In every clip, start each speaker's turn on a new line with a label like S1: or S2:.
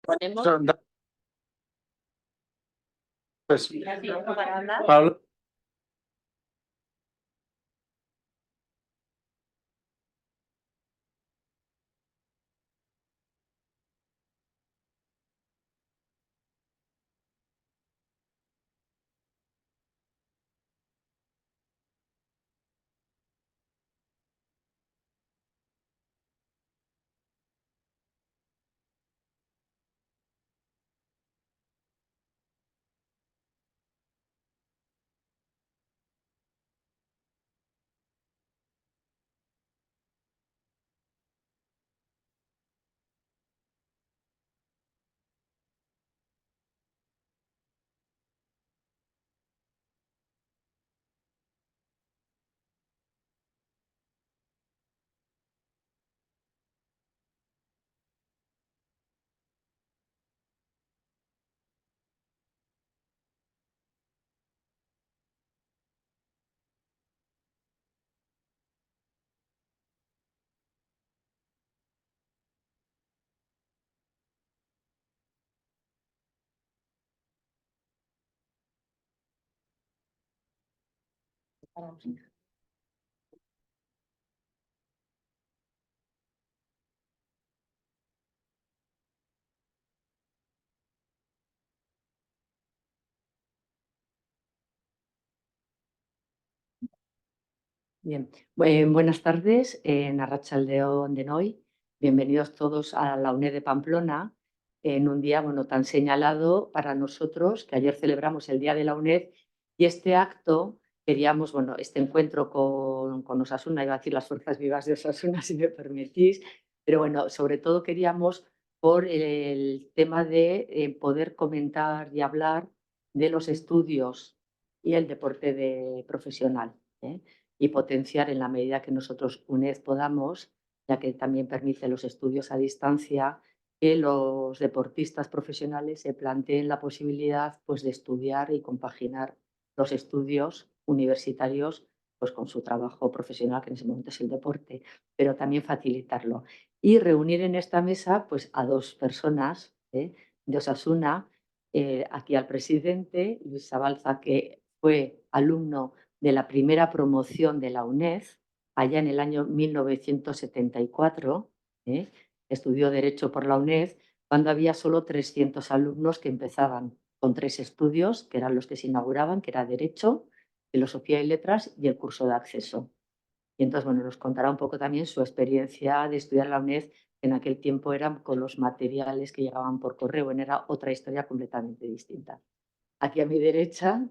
S1: Ponemos
S2: Pues,
S1: para hablar.
S2: Pablo.
S1: Bien, buenas tardes, Arratsaldeon denoi. Bienvenidos todos a la UNED de Pamplona en un día tan señalado para nosotros, que ayer celebramos el Día de la UNED, y este acto queríamos, este encuentro con Osasuna, iba a decir las fuerzas vivas de Osasuna, si me permitís, pero sobre todo queríamos por el tema de poder comentar y hablar de los estudios y el deporte profesional, y potenciar en la medida que nosotros UNED podamos, ya que también permite los estudios a distancia, que los deportistas profesionales se planteen la posibilidad de estudiar y compaginar los estudios universitarios con su trabajo profesional, que en ese momento es el deporte, pero también facilitarlo. Y reunir en esta mesa a dos personas de Osasuna, aquí al presidente, Luis Zabalza, que fue alumno de la primera promoción de la UNED, allá en el año 1974, estudió Derecho por la UNED, cuando había solo 300 alumnos que empezaban con 3 estudios, que eran los que se inauguraban, que era Derecho, Filosofía y Letras y el curso de acceso. Y entonces, nos contará un poco también su experiencia de estudiar la UNED, que en aquel tiempo eran con los materiales que llegaban por correo, era otra historia completamente distinta. Aquí a mi derecha,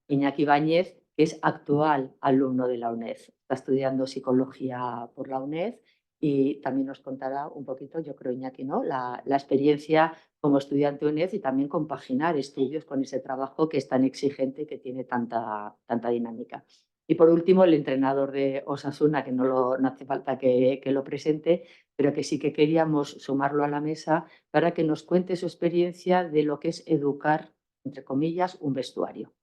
S1: Iñaki Ibáñez, que es actual alumno de la UNED. Está estudiando psicología por la UNED y también nos contará un poquito, yo creo, Iñaki, ¿no? la experiencia como estudiante UNED y también compaginar estudios con ese trabajo que es tan exigente y que tiene tanta dinámica. Y por último, el entrenador de Osasuna, que no hace falta que lo presente, pero que sí que queríamos sumarlo a la mesa para que nos cuente su experiencia de lo que es educar, entre comillas, un vestuario.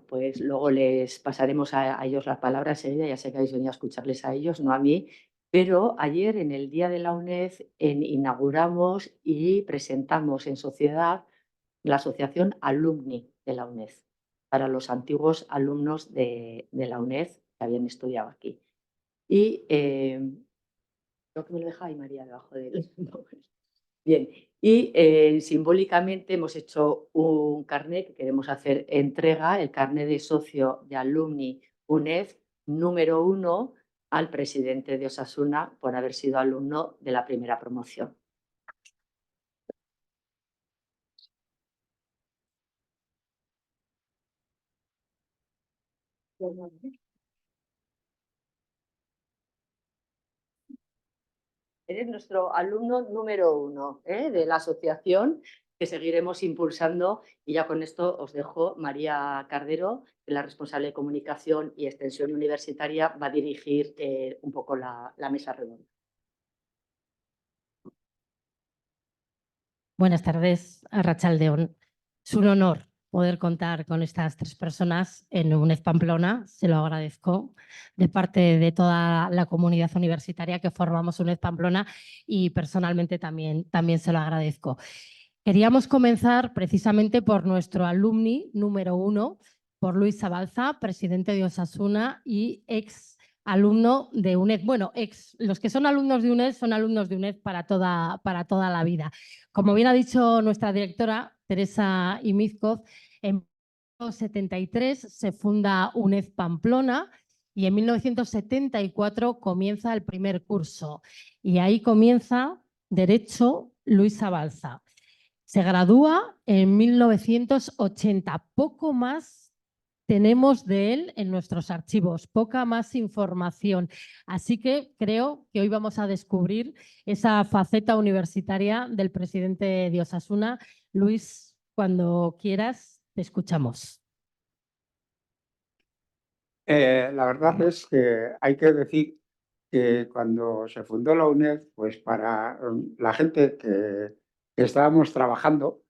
S1: Pues luego les pasaremos a ellos la palabra enseguida, ya sé que habéis venido a escucharles a ellos, no a mí, pero ayer en el Día de la UNED inauguramos y presentamos en sociedad la asociación Alumni de la UNED, para los antiguos alumnos de la UNED que habían estudiado aquí. Y creo que me lo deja ahí María debajo de él. Bien, y simbólicamente hemos hecho un carnet que queremos hacer entrega, el carnet de socio de Alumni UNED número 1 al presidente de Osasuna por haber sido alumno de la primera promoción. Eres nuestro alumno número 1 de la asociación, que seguiremos impulsando, y ya con esto os dejo. María Cardero, que es la responsable de comunicación y extensión universitaria, va a dirigir un poco la mesa redonda.
S3: Buenas tardes, Arratsaldeon. Es un honor
S2: poder contar con estas 3 personas en UNED Pamplona. Se lo agradezco de parte de toda la comunidad universitaria que formamos UNED Pamplona y personalmente también se lo agradezco. Queríamos comenzar precisamente por nuestro alumni número 1, por Luis Zabalza, presidente de Osasuna y ex alumno de UNED. Bueno, los que son alumnos de UNED son alumnos de UNED para toda la vida. Como bien ha dicho nuestra directora, Teresa Imizcoz, en 1973 se funda UNED Pamplona y en 1974 comienza el primer curso. Y ahí comienza Derecho Luis Zabalza. Se gradúa en 1980. Poco más tenemos de él en nuestros archivos, poca más información. Así que creo que hoy vamos a descubrir esa faceta universitaria del presidente de Osasuna. Luis, cuando quieras, te escuchamos.
S3: La verdad es que hay que decir que cuando se fundó la UNED, pues para la gente que estábamos trabajando,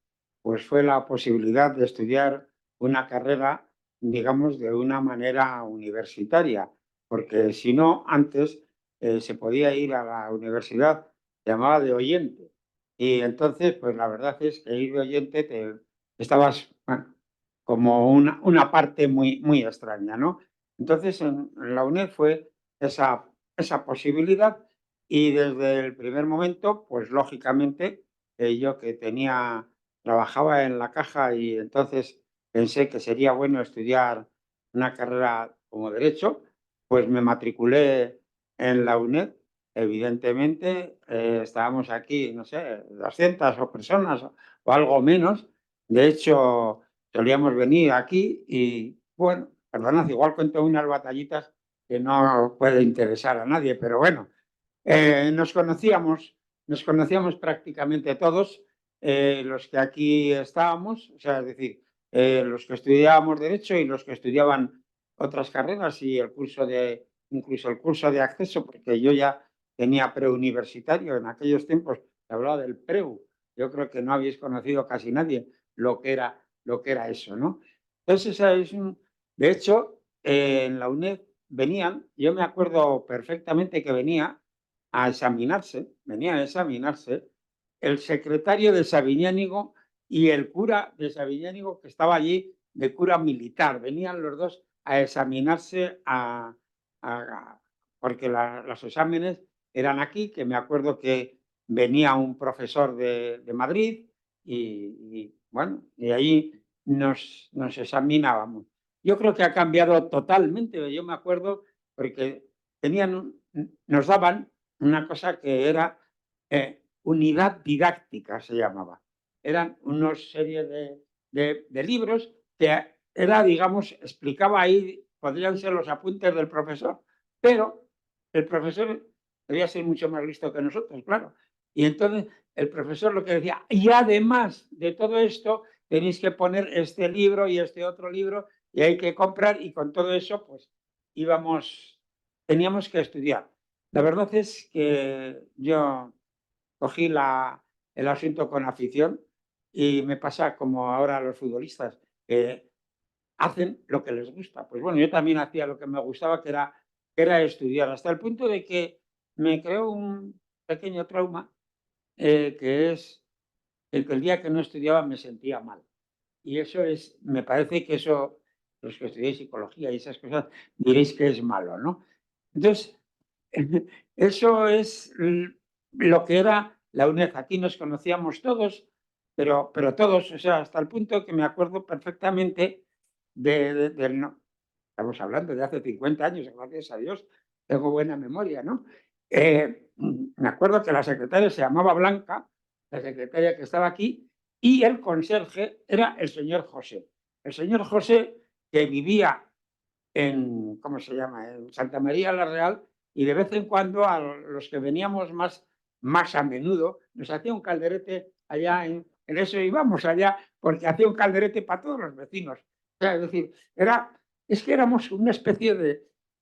S3: pues fue la posibilidad de estudiar una carrera, digamos, de una manera universitaria, porque si no, antes se podía ir a la universidad, se llamaba de oyente, y entonces, pues la verdad es que ir de oyente estabas, bueno, como una parte muy extraña, ¿no? Entonces, en la UNED fue esa posibilidad y desde el primer momento, pues lógicamente, yo que trabajaba en la caja y entonces pensé que sería bueno estudiar una carrera como Derecho, pues me matriculé en la UNED. Evidentemente, estábamos aquí, no sé, 200 o personas o algo menos. De hecho, solíamos venir aquí y, bueno, perdonad, igual cuento unas batallitas que no puede interesar a nadie, pero bueno, nos conocíamos prácticamente todos los que aquí estábamos, o sea, es decir, los que estudiábamos Derecho y los que estudiaban otras carreras y incluso el curso de acceso, porque yo ya tenía preuniversitario en aquellos tiempos, se hablaba del preu, yo creo que no habéis conocido casi nadie lo que era eso, ¿no? Entonces, de hecho, en la UNED yo me acuerdo perfectamente que venía a examinarse el secretario de Sabiñánigo y el cura de Sabiñánigo que estaba allí de cura militar. Venían los dos a examinarse porque los exámenes eran aquí, que me acuerdo que venía un profesor de Madrid bueno, y ahí nos examinábamos. Yo creo que ha cambiado totalmente. Yo me acuerdo porque nos daban una cosa que era unidad didáctica, se llamaba. Eran una serie de libros que era, digamos, explicaba ahí, podrían ser los apuntes del profesor, pero el profesor debía ser mucho más listo que nosotros, claro. Y entonces el profesor lo que decía, y además de todo esto, tenéis que poner este libro y este otro libro, y hay que comprar, y con todo eso, pues teníamos que estudiar. La verdad es que yo cogí el asunto con afición y me pasa como ahora a los futbolistas, que hacen lo que les gusta. Pues bueno, yo también hacía lo que me gustaba, que era estudiar, hasta el punto de que me creó un pequeño trauma, que es el que el día que no estudiaba me sentía mal. Y me parece que eso, los que estudiáis psicología y esas cosas, diréis que es malo, ¿no? Entonces, eso es lo que era la UNED. Aquí nos conocíamos todos, pero todos, o sea, hasta el punto que me acuerdo perfectamente del no. Estamos hablando de hace 50 años, gracias a Dios, tengo buena memoria, ¿no? Me acuerdo que la secretaria se llamaba Blanca, la secretaria que estaba aquí, y el conserje era el señor José. El señor José que vivía ¿cómo se llama?, en Santa María la Real, y de vez en cuando a los que veníamos más a menudo nos hacía un calderete allá en eso, íbamos allá porque hacía un calderete para todos los vecinos. O sea, es decir, es que éramos una especie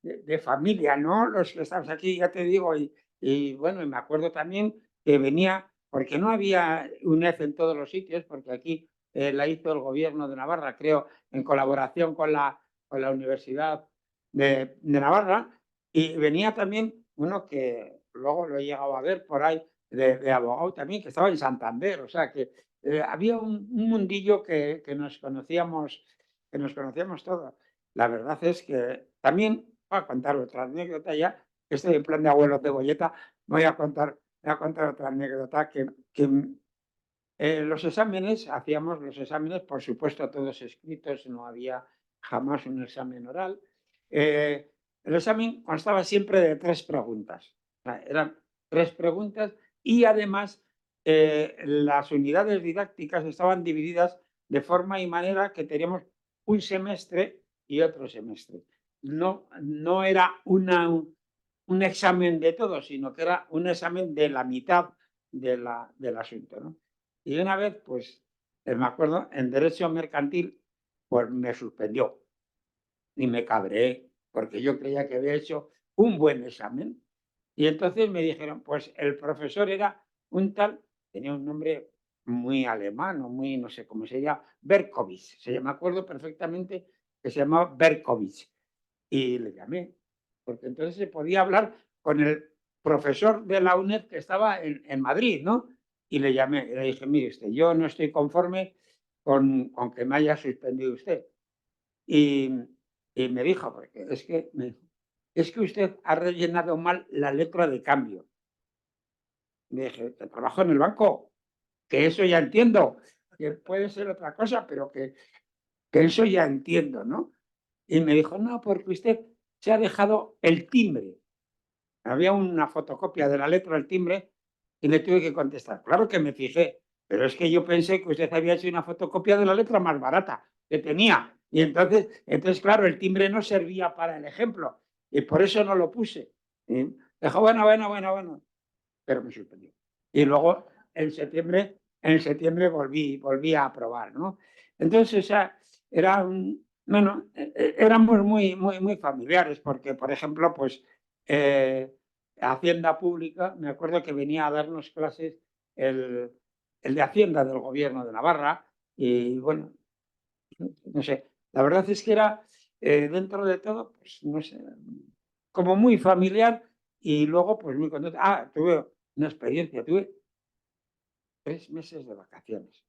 S3: de familia, ¿no? Los que estamos aquí, ya te digo, y bueno, y me acuerdo también que venía, porque no había UNED en todos los sitios, porque aquí la hizo el Gobierno de Navarra, creo, en colaboración con la Universidad de Navarra, y venía también uno que luego lo he llegado a ver por ahí, de abogado también, que estaba en Santander, o sea que había un mundillo que nos conocíamos todos. La verdad es que también, voy a contar otra anécdota ya, que estoy en plan de abuelo cebolleta, voy a contar otra anécdota hacíamos los exámenes, por supuesto, todos escritos, no había jamás un examen oral. El examen constaba siempre de 3 preguntas. O sea, eran 3 preguntas y además las unidades didácticas estaban divididas de forma y manera que teníamos un semestre y otro semestre. No era un examen de todo, sino que era un examen de la mitad del asunto, ¿no? Y una vez, pues, me acuerdo, en Derecho Mercantil, pues me suspendió y me cabreé, porque yo creía que había hecho un buen examen. Y entonces me dijeron, pues el profesor era un tal, tenía un nombre muy alemán o muy, no sé cómo se llama, Berkovich. Me acuerdo perfectamente que se llamaba Berkovich. Y le llamé, porque entonces se podía hablar con el profesor de la UNED que estaba en Madrid, ¿no? Y le llamé y le dije, mire usted, yo no estoy conforme con que me haya suspendido usted. Y, y me dijo, porque es que usted ha rellenado mal la letra de cambio. Me dije, que trabajo en el banco, que eso ya entiendo, que puede ser otra cosa, pero que eso ya entiendo, ¿no? Y me dijo, no, porque usted se ha dejado el timbre. Había una fotocopia de la letra del timbre y le tuve que contestar. Claro que me fijé, pero es que yo pensé que usted había hecho una fotocopia de la letra más barata que tenía. Y entonces, claro, el timbre no servía para el ejemplo y por eso no lo puse. Y dijo, bueno, pero me suspendió. Y luego en septiembre volví a aprobar, ¿no? Entonces, o sea, éramos muy familiares porque, por ejemplo, pues Hacienda Pública, me acuerdo que venía a darnos clases el, el de Hacienda del Gobierno de Navarra y bueno, no sé, la verdad es que era dentro de todo, pues no sé, como muy familiar y luego pues muy contento. Tuve una experiencia, tuve 3 meses de vacaciones.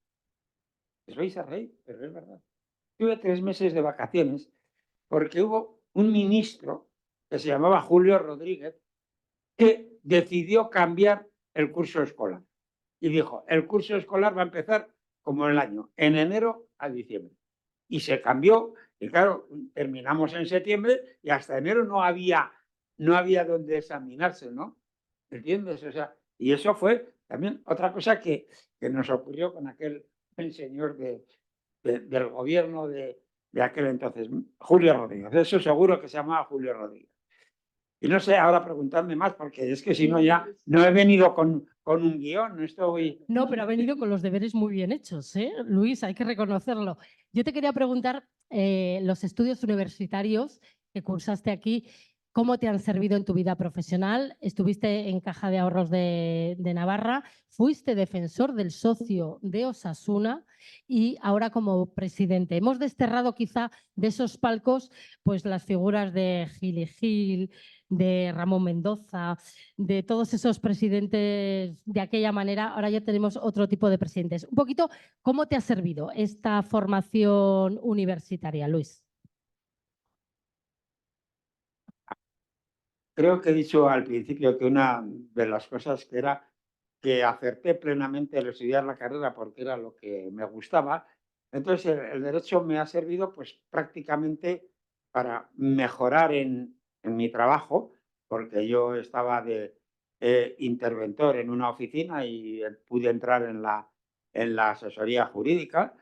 S3: ¿Os vais a reír? Pero es verdad. Tuve 3 meses de vacaciones porque hubo un ministro que se llamaba Julio Rodríguez que decidió cambiar el curso escolar. Y dijo, el curso escolar va a empezar como el año, en enero a diciembre. Y se cambió, y claro, terminamos en septiembre y hasta enero no había donde examinarse, ¿no? ¿Entiendes? O sea, y eso fue también otra cosa que nos ocurrió con el señor del gobierno de aquel entonces, Julio Rodríguez. Eso seguro que se llamaba Julio Rodríguez. Y no sé, ahora preguntarme más, porque es que si no ya no he venido con un guión, no estoy...
S2: No, pero ha venido con los deberes muy bien hechos, ¿eh? Luis, hay que reconocerlo. Yo te quería preguntar, los estudios universitarios que cursaste aquí, ¿cómo te han servido en tu vida profesional? Estuviste en Caja de Ahorros de Navarra, fuiste defensor del socio de Osasuna y ahora como presidente. Hemos desterrado quizá de esos palcos pues las figuras de Gil y Gil, de Ramón Mendoza, de todos esos presidentes de aquella manera. Ahora ya tenemos otro tipo de presidentes. Un poquito, ¿cómo te ha servido esta formación universitaria, Luis?
S3: Creo que he dicho al principio que una de las cosas que era que acerté plenamente al estudiar la carrera porque era lo que me gustaba. Entonces, el derecho me ha servido pues prácticamente para mejorar en mi trabajo, porque yo estaba de interventor en una oficina y pude entrar en la asesoría jurídica.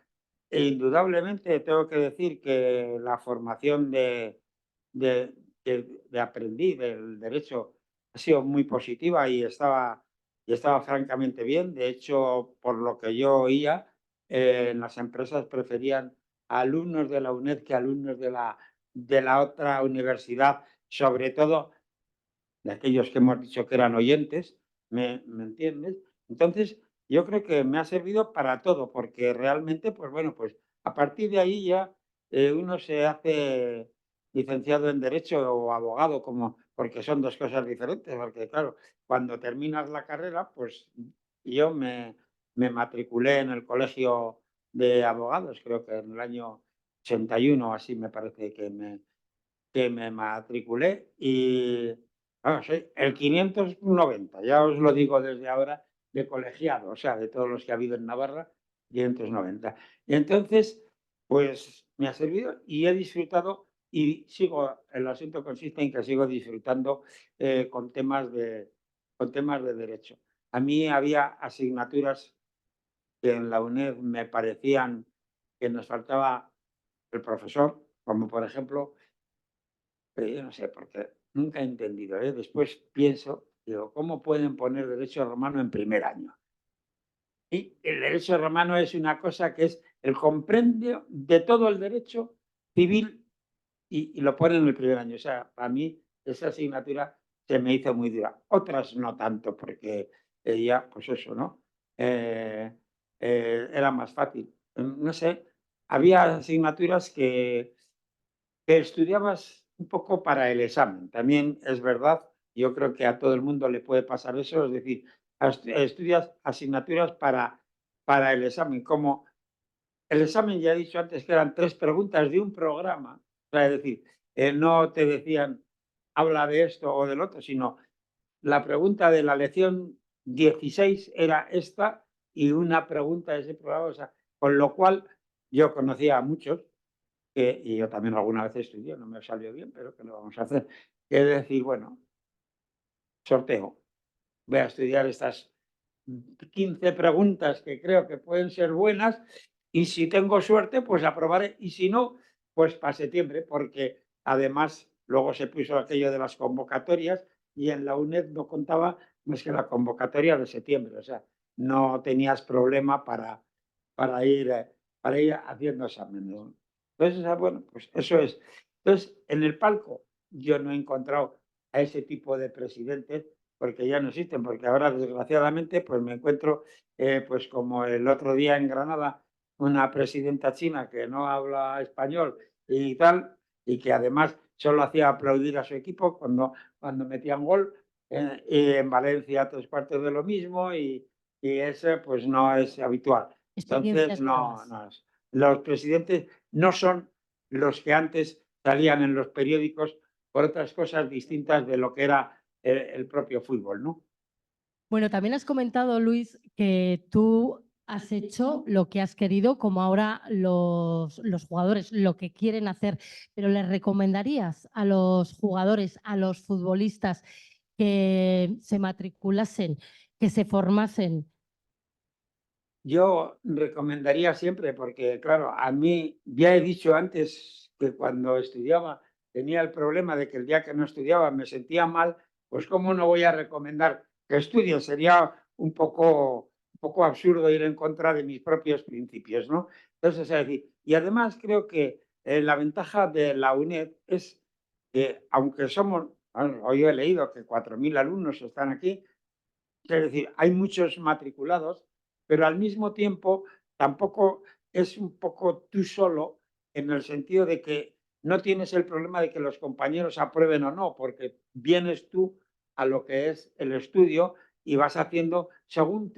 S3: E indudablemente tengo que decir que la formación de, de aprendí del derecho ha sido muy positiva y estaba francamente bien. De hecho, por lo que yo oía, en las empresas preferían a alumnos de la UNED que alumnos de la otra universidad, sobre todo de aquellos que hemos dicho que eran oyentes, ¿me entiendes? Entonces, yo creo que me ha servido para todo, porque realmente, pues bueno, pues a partir de ahí ya uno se hace licenciado en Derecho o abogado, como, porque son dos cosas diferentes, porque claro, cuando terminas la carrera, pues yo me matriculé en el colegio de abogados, creo que en el año 81, así me parece que me matriculé y soy el 590, ya os lo digo desde ahora, de colegiado, o sea, de todos los que ha habido en Navarra, 590. Y entonces, pues me ha servido y he disfrutado y sigo, el asunto consiste en que sigo disfrutando con con temas de derecho. A mí había asignaturas que en la UNED me parecían que nos faltaba el profesor, como por ejemplo pero yo no sé, porque nunca he entendido, ¿eh? Después pienso, digo, ¿cómo pueden poner derecho romano en primer año? Y el derecho romano es una cosa que es el compendio de todo el derecho civil y lo ponen en el primer año. O sea, para mí esa asignatura se me hizo muy dura. Otras no tanto, porque ella, pues eso, ¿no? Era más fácil. No sé, había asignaturas que estudiabas un poco para el examen. También es verdad, yo creo que a todo el mundo le puede pasar eso, es decir, estudias asignaturas para el examen, como el examen ya he dicho antes que eran 3 preguntas de un programa, o sea, es decir, no te decían habla de esto o del otro, sino la pregunta de la lección 16 era esta y una pregunta de ese programa, o sea, con lo cual yo conocía a muchos y yo también alguna vez estudié, no me salió bien, pero ¿qué lo vamos a hacer? Es decir, bueno, sorteo. Voy a estudiar estas 15 preguntas que creo que pueden ser buenas y si tengo suerte, pues aprobaré y si no, pues para septiembre, porque además luego se puso aquello de las convocatorias y en la UNED no contaba más que la convocatoria de septiembre, o sea, no tenías problema para ir haciendo exámenes. Entonces, bueno, pues eso es. Entonces, en el palco yo no he encontrado a ese tipo de presidentes porque ya no existen, porque ahora desgraciadamente pues me encuentro pues como el otro día en Granada una presidenta china que no habla español y tal, y que además solo hacía aplaudir a su equipo cuando metían gol, y en Valencia 3 cuartos de lo mismo y ese pues no es habitual. Entonces,
S2: Experiencias
S3: no,
S2: nuevas.
S3: no, los presidentes no son los que antes salían en los periódicos por otras cosas distintas de lo que era el propio fútbol, ¿no?
S2: Bueno, también has comentado, Luis, que tú has hecho lo que has querido, como ahora los jugadores, lo que quieren hacer, pero ¿les recomendarías a los jugadores, a los futbolistas que se matriculasen, que se formasen?
S3: Yo recomendaría siempre, porque claro, a mí ya he dicho antes que cuando estudiaba tenía el problema de que el día que no estudiaba me sentía mal, pues cómo no voy a recomendar que estudie, sería un poco absurdo ir en contra de mis propios principios, ¿no? Entonces, es decir, y además creo que la ventaja de la UNED es que aunque somos, bueno, hoy he leído que 4.000 alumnos están aquí, es decir, hay muchos matriculados, pero al mismo tiempo tampoco es un poco tú solo en el sentido de que no tienes el problema de que los compañeros aprueben o no, porque vienes tú a lo que es el estudio y vas haciendo según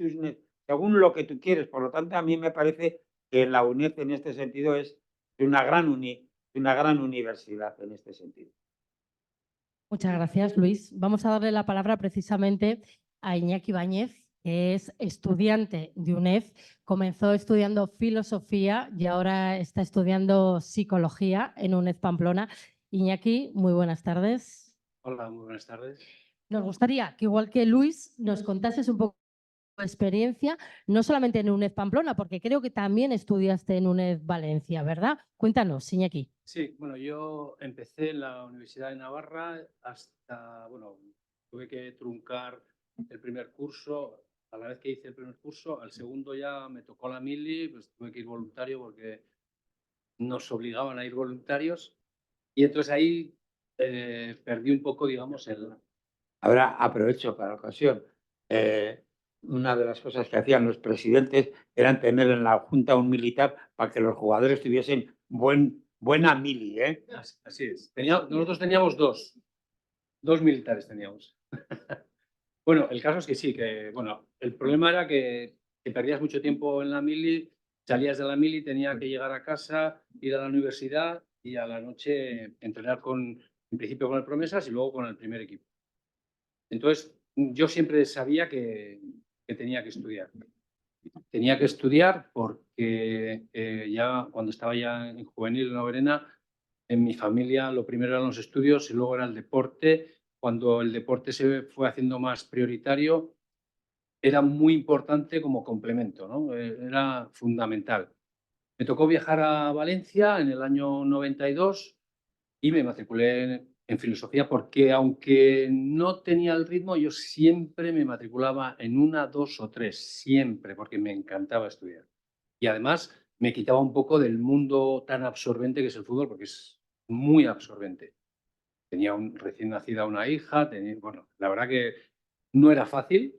S3: lo que tú quieres. Por lo tanto, a mí me parece que la UNED en este sentido es una gran universidad en este sentido.
S2: Muchas gracias, Luis. Vamos a darle la palabra precisamente a Iñaki Báñez, que es estudiante de UNED. Comenzó estudiando filosofía y ahora está estudiando psicología en UNED Pamplona. Iñaki, muy buenas tardes.
S4: Hola, muy buenas tardes.
S2: Nos gustaría que, igual que Luis, nos contases un poco tu experiencia, no solamente en UNED Pamplona, porque creo que también estudiaste en UNED Valencia, ¿verdad? Cuéntanos, Iñaki.
S4: Sí, bueno, yo empecé en la Universidad de Navarra hasta, bueno, tuve que truncar el primer curso. A la vez que hice el primer curso, al segundo ya me tocó la mili, pues tuve que ir voluntario porque nos obligaban a ir voluntarios. Y entonces ahí perdí un poco, digamos, el...
S3: Ahora aprovecho para la ocasión. una de las cosas que hacían los presidentes era tener en la junta un militar para que los jugadores tuviesen buena mili, ¿eh?
S4: Así es. Nosotros teníamos dos militares teníamos. Bueno, el caso es que sí, que bueno, el problema era que perdías mucho tiempo en la mili, salías de la mili, tenía que llegar a casa, ir a la universidad y a la noche entrenar en principio con el Promesas y luego con el primer equipo. Entonces, yo siempre sabía que tenía que estudiar. Tenía que estudiar porque ya cuando estaba ya en juvenil, en la Verena, en mi familia lo primero eran los estudios y luego era el deporte. Cuando el deporte se fue haciendo más prioritario, era muy importante como complemento, ¿no? Era fundamental. Me tocó viajar a Valencia en el año 92 y me matriculé en filosofía porque, aunque no tenía el ritmo, yo siempre me matriculaba en una, dos o tres, siempre, porque me encantaba estudiar. Y además me quitaba un poco del mundo tan absorbente que es el fútbol, porque es muy absorbente. Tenía recién nacida una hija, bueno, la verdad que no era fácil,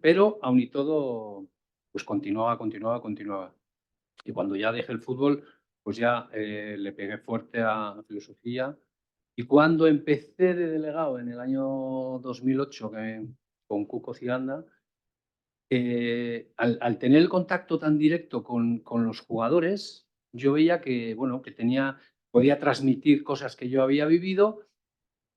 S4: pero aún y todo, pues continuaba. Y cuando ya dejé el fútbol, pues ya le pegué fuerte a filosofía. Y cuando empecé de delegado en el año 2008 con Cuco Ciganda, al tener el contacto tan directo con los jugadores, yo veía que, bueno, que podía transmitir cosas que yo había vivido.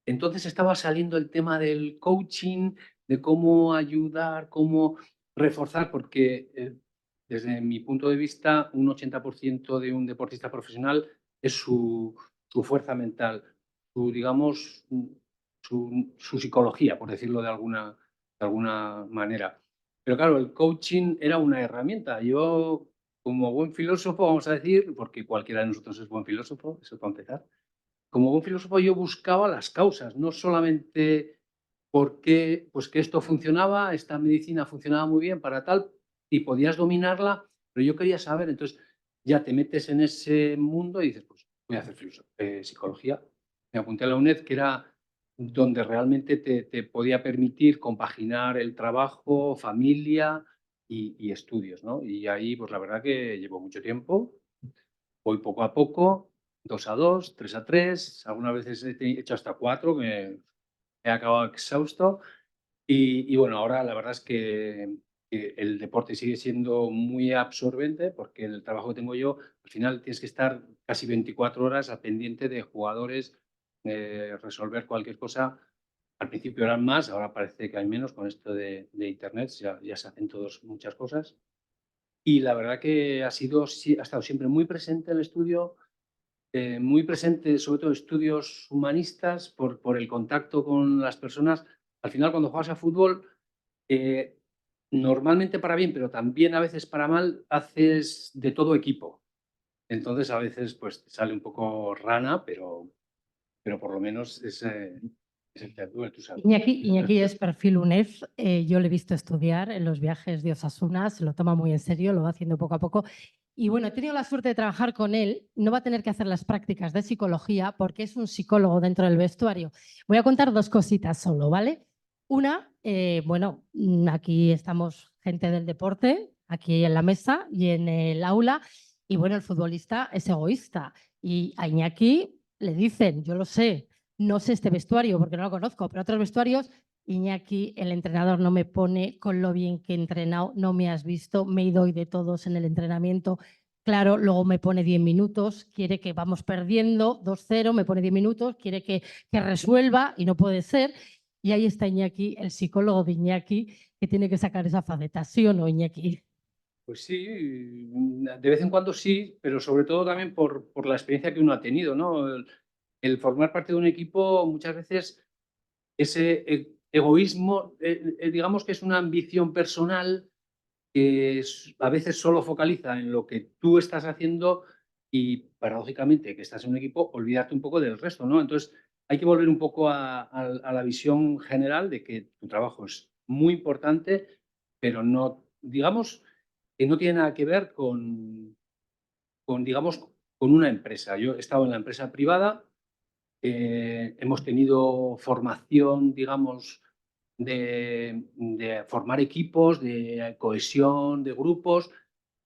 S4: Entonces estaba saliendo el tema del coaching, de cómo ayudar, cómo reforzar, porque desde mi punto de vista, un 80% de un deportista profesional es su fuerza mental, digamos, su psicología, por decirlo de alguna manera. Pero claro, el coaching era una herramienta. Yo, como buen filósofo, vamos a decir, porque cualquiera de nosotros es buen filósofo, eso para empezar, como buen filósofo yo buscaba las causas, no solamente por qué, pues que esto funcionaba, esta medicina funcionaba muy bien para tal y podías dominarla, pero yo quería saber, entonces ya te metes en ese mundo y dices, pues voy a hacer psicología. Me apunté a la UNED, que era donde realmente te podía permitir compaginar el trabajo, familia y estudios, ¿no? Y ahí, pues la verdad que llevo mucho tiempo, voy poco a poco, 2 a 2, 3 a 3, algunas veces he hecho hasta 4, que he acabado exhausto. Y bueno, ahora la verdad es que el deporte sigue siendo muy absorbente, porque el trabajo que tengo yo, al final tienes que estar casi 24 horas al pendiente de jugadores, resolver cualquier cosa. Al principio eran más, ahora parece que hay menos con esto de Internet, ya se hacen todos muchas cosas. Y la verdad que ha estado siempre muy presente el estudio, muy presente, sobre todo estudios humanistas, por el contacto con las personas. Al final, cuando juegas a fútbol, eh, normalmente para bien, pero también a veces para mal, haces de todo equipo. Entonces, a veces pues te sale un poco rana, pero por lo menos es el que tú sabes.
S2: Iñaki es perfil UNED. Yo le he visto estudiar en los viajes de Osasuna, se lo toma muy en serio, lo va haciendo poco a poco. Y bueno, he tenido la suerte de trabajar con él. No va a tener que hacer las prácticas de psicología porque es un psicólogo dentro del vestuario. Voy a contar 2 cositas solo, ¿vale? Una, bueno, aquí estamos gente del deporte, aquí en la mesa y en el aula. Y bueno, el futbolista es egoísta. Y a Iñaki le dicen, yo lo sé, no sé este vestuario porque no lo conozco, pero otros vestuarios, Iñaki, el entrenador no me pone con lo bien que he entrenado, no me has visto, me he ido hoy de todos en el entrenamiento. Claro, luego me pone 10 minutos, quiere que vamos perdiendo 2-0, me pone 10 minutos, quiere que resuelva y no puede ser. Y ahí está Iñaki, el psicólogo de Iñaki, que tiene que sacar esa faceta, ¿sí o no, Iñaki?
S4: Pues sí, de vez en cuando sí, pero sobre todo también por la experiencia que uno ha tenido, ¿no? El formar parte de un equipo, muchas veces ese egoísmo, digamos que es una ambición personal que a veces solo focaliza en lo que tú estás haciendo y, paradójicamente, que estás en un equipo, olvidarte un poco del resto, ¿no? Entonces, hay que volver un poco a la visión general de que tu trabajo es muy importante, pero no, digamos, que no tiene nada que ver digamos, con una empresa. Yo he estado en la empresa privada, hemos tenido formación, digamos, de formar equipos, de cohesión de grupos,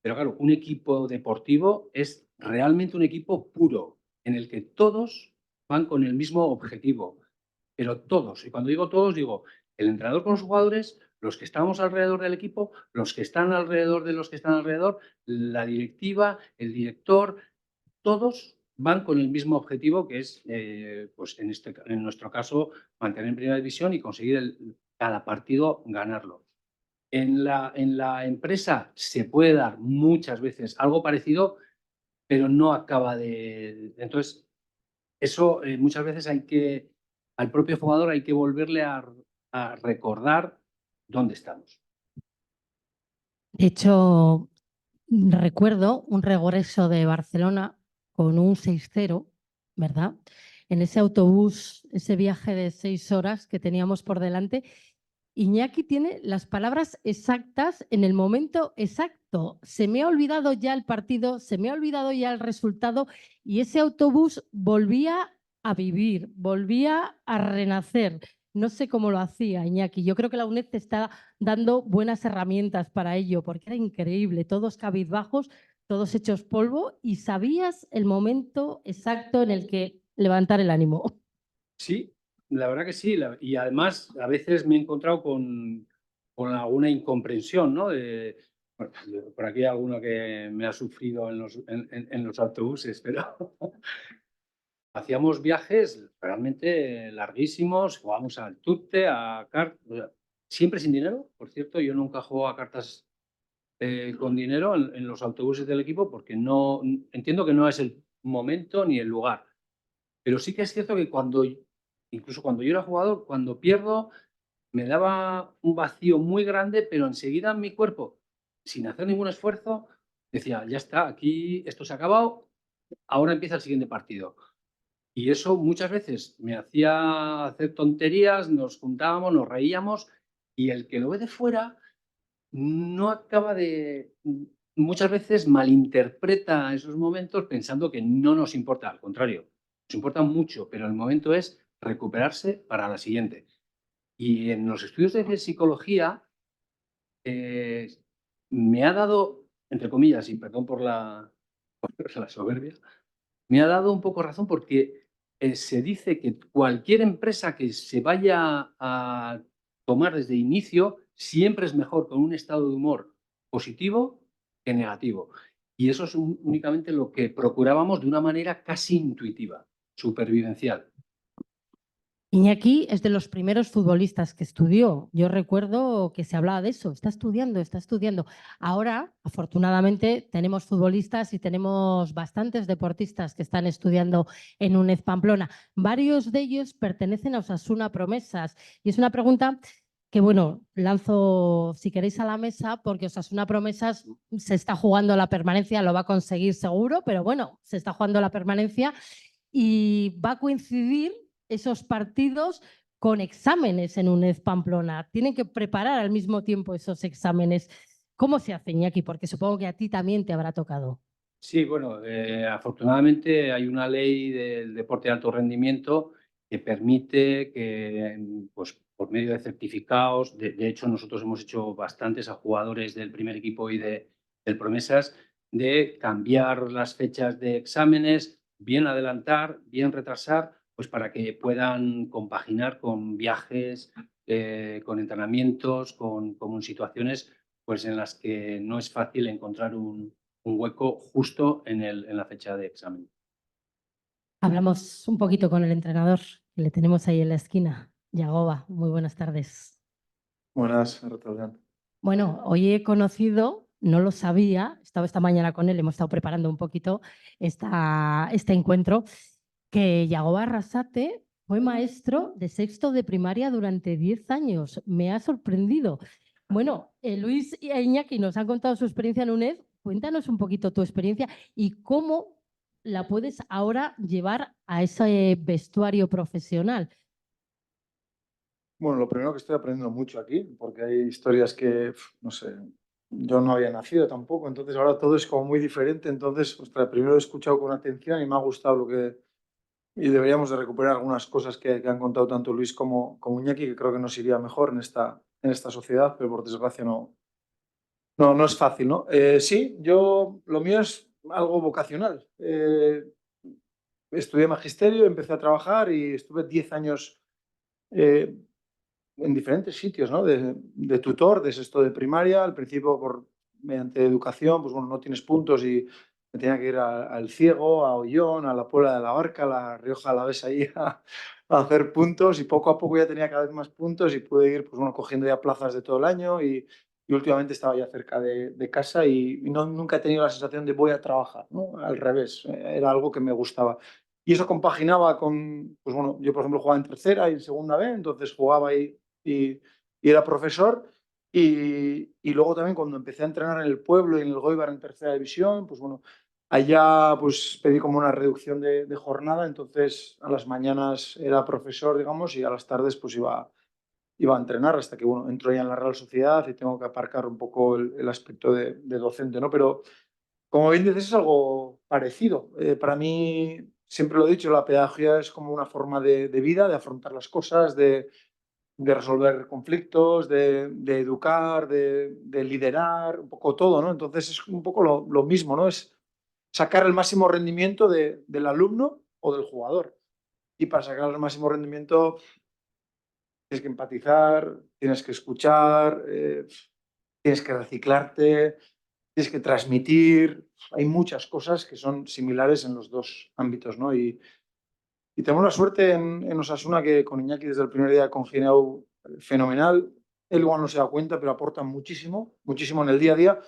S4: pero claro, un equipo deportivo es realmente un equipo puro, en el que todos van con el mismo objetivo, pero todos. Y cuando digo todos, digo el entrenador con los jugadores, los que estamos alrededor del equipo, los que están alrededor de los que están alrededor, la directiva, el director, todos van con el mismo objetivo, que es, pues en nuestro caso, mantener en primera división y conseguir cada partido ganarlo. En la empresa se puede dar muchas veces algo parecido, pero no acaba de... Entonces, eso muchas veces al propio jugador hay que volverle a recordar dónde estamos.
S2: De hecho, recuerdo un regreso de Barcelona con un 6-0, ¿verdad? En ese autobús, ese viaje de 6 horas que teníamos por delante, Iñaki tiene las palabras exactas en el momento exacto. Se me ha olvidado ya el partido, se me ha olvidado ya el resultado y ese autobús volvía a vivir, volvía a renacer. No sé cómo lo hacía Iñaki. Yo creo que la UNED te está dando buenas herramientas para ello, porque era increíble, todos cabizbajos, todos hechos polvo y sabías el momento exacto en el que levantar el ánimo.
S4: Sí, la verdad que sí. Y además, a veces me he encontrado con alguna incomprensión, ¿no? Bueno, por aquí hay alguno que me ha sufrido en los autobuses, pero hacíamos viajes realmente larguísimos, jugábamos al tute, a cartas, siempre sin dinero, por cierto. Yo nunca juego a cartas con dinero en los autobuses del equipo porque no entiendo que no es el momento ni el lugar. Pero sí que es cierto que incluso cuando yo era jugador, cuando pierdo, me daba un vacío muy grande, pero enseguida en mi cuerpo, sin hacer ningún esfuerzo, decía, ya está, aquí esto se ha acabado, ahora empieza el siguiente partido. Y eso muchas veces me hacía hacer tonterías, nos juntábamos, nos reíamos, y el que lo ve de fuera no acaba de... Muchas veces malinterpreta esos momentos pensando que no nos importa, al contrario, nos importa mucho, pero el momento es recuperarse para la siguiente. Y en los estudios de psicología me ha dado, entre comillas, y perdón por la soberbia, me ha dado un poco razón porque se dice que cualquier empresa que se vaya a tomar desde inicio siempre es mejor con un estado de humor positivo que negativo. Y eso es únicamente lo que procurábamos de una manera casi intuitiva, supervivencial.
S2: Iñaki es de los primeros futbolistas que estudió. Yo recuerdo que se hablaba de eso. Está estudiando, está estudiando. Ahora, afortunadamente, tenemos futbolistas y tenemos bastantes deportistas que están estudiando en UNED Pamplona. Varios de ellos pertenecen a Osasuna Promesas. Y es una pregunta que, bueno, lanzo, si queréis, a la mesa, porque Osasuna Promesas se está jugando la permanencia, lo va a conseguir seguro, pero bueno, se está jugando la permanencia y va a coincidir esos partidos con exámenes en UNED Pamplona. Tienen que preparar al mismo tiempo esos exámenes. ¿Cómo se hace, Iñaki? Porque supongo que a ti también te habrá tocado.
S4: Sí, bueno, afortunadamente hay una ley del deporte de alto rendimiento que permite que, pues, por medio de certificados, de hecho nosotros hemos hecho bastantes a jugadores del primer equipo y del Promesas, de cambiar las fechas de exámenes, bien adelantar, bien retrasar, pues para que puedan compaginar con viajes, con entrenamientos, con situaciones pues, en las que no es fácil encontrar un hueco justo en la fecha de examen.
S2: Hablamos un poquito con el entrenador que le tenemos ahí en la esquina. Yagoba, muy buenas tardes.
S5: Buenas, Arratsaldeon.
S2: Bueno, hoy he conocido, no lo sabía, estaba esta mañana con él, hemos estado preparando un poquito este encuentro, que Yagoba Arrasate fue maestro de sexto de primaria durante 10 años. Me ha sorprendido. Bueno, Luis y Iñaki nos han contado su experiencia en UNED. Cuéntanos un poquito tu experiencia y cómo la puedes ahora llevar a ese vestuario profesional.
S5: Bueno, lo primero que estoy aprendiendo mucho aquí, porque hay historias que, no sé, yo no había nacido tampoco, entonces ahora todo es como muy diferente. Entonces, ostras, primero he escuchado con atención y me ha gustado y deberíamos de recuperar algunas cosas que han contado tanto Luis como Iñaki, que creo que nos iría mejor en esta sociedad, pero por desgracia no es fácil, ¿no? Sí, lo mío es algo vocacional. Estudié magisterio, empecé a trabajar y estuve 10 años eh, en diferentes sitios, ¿no? De tutor, de sexto de primaria, al principio mediante educación, pues bueno, no tienes puntos y me tenía que ir al Ciego, a Ollón, a la Puebla de la Barca, a La Rioja Alavesa ahí a hacer puntos y poco a poco ya tenía cada vez más puntos y pude ir, pues bueno, cogiendo ya plazas de todo el año y últimamente estaba ya cerca de casa y nunca he tenido la sensación de voy a trabajar, ¿no? Al revés, era algo que me gustaba. Y eso compaginaba con, pues bueno, yo por ejemplo jugaba en tercera y en segunda B, entonces jugaba ahí y era profesor. Y luego también cuando empecé a entrenar en el pueblo y en el Goibar en tercera división, pues bueno, allá pues pedí como una reducción de jornada, entonces a las mañanas era profesor, digamos, y a las tardes pues iba a entrenar hasta que, bueno, entro ya en la Real Sociedad y tengo que aparcar un poco el aspecto de docente, ¿no? Pero como bien dices, es algo parecido. Para mí, siempre lo he dicho, la pedagogía es como una forma de vida, de afrontar las cosas, de resolver conflictos, de educar, de liderar, un poco todo, ¿no? Entonces es un poco lo mismo, ¿no? Es sacar el máximo rendimiento del alumno o del jugador. Y para sacar el máximo rendimiento tienes que empatizar, tienes que escuchar, tienes que reciclarte, tienes que transmitir. Hay muchas cosas que son similares en los dos ámbitos, ¿no? Y tenemos la suerte en Osasuna que con Iñaki desde el primer día ha congeniado fenomenal. Él igual no se da cuenta, pero aporta muchísimo, muchísimo en el día a día.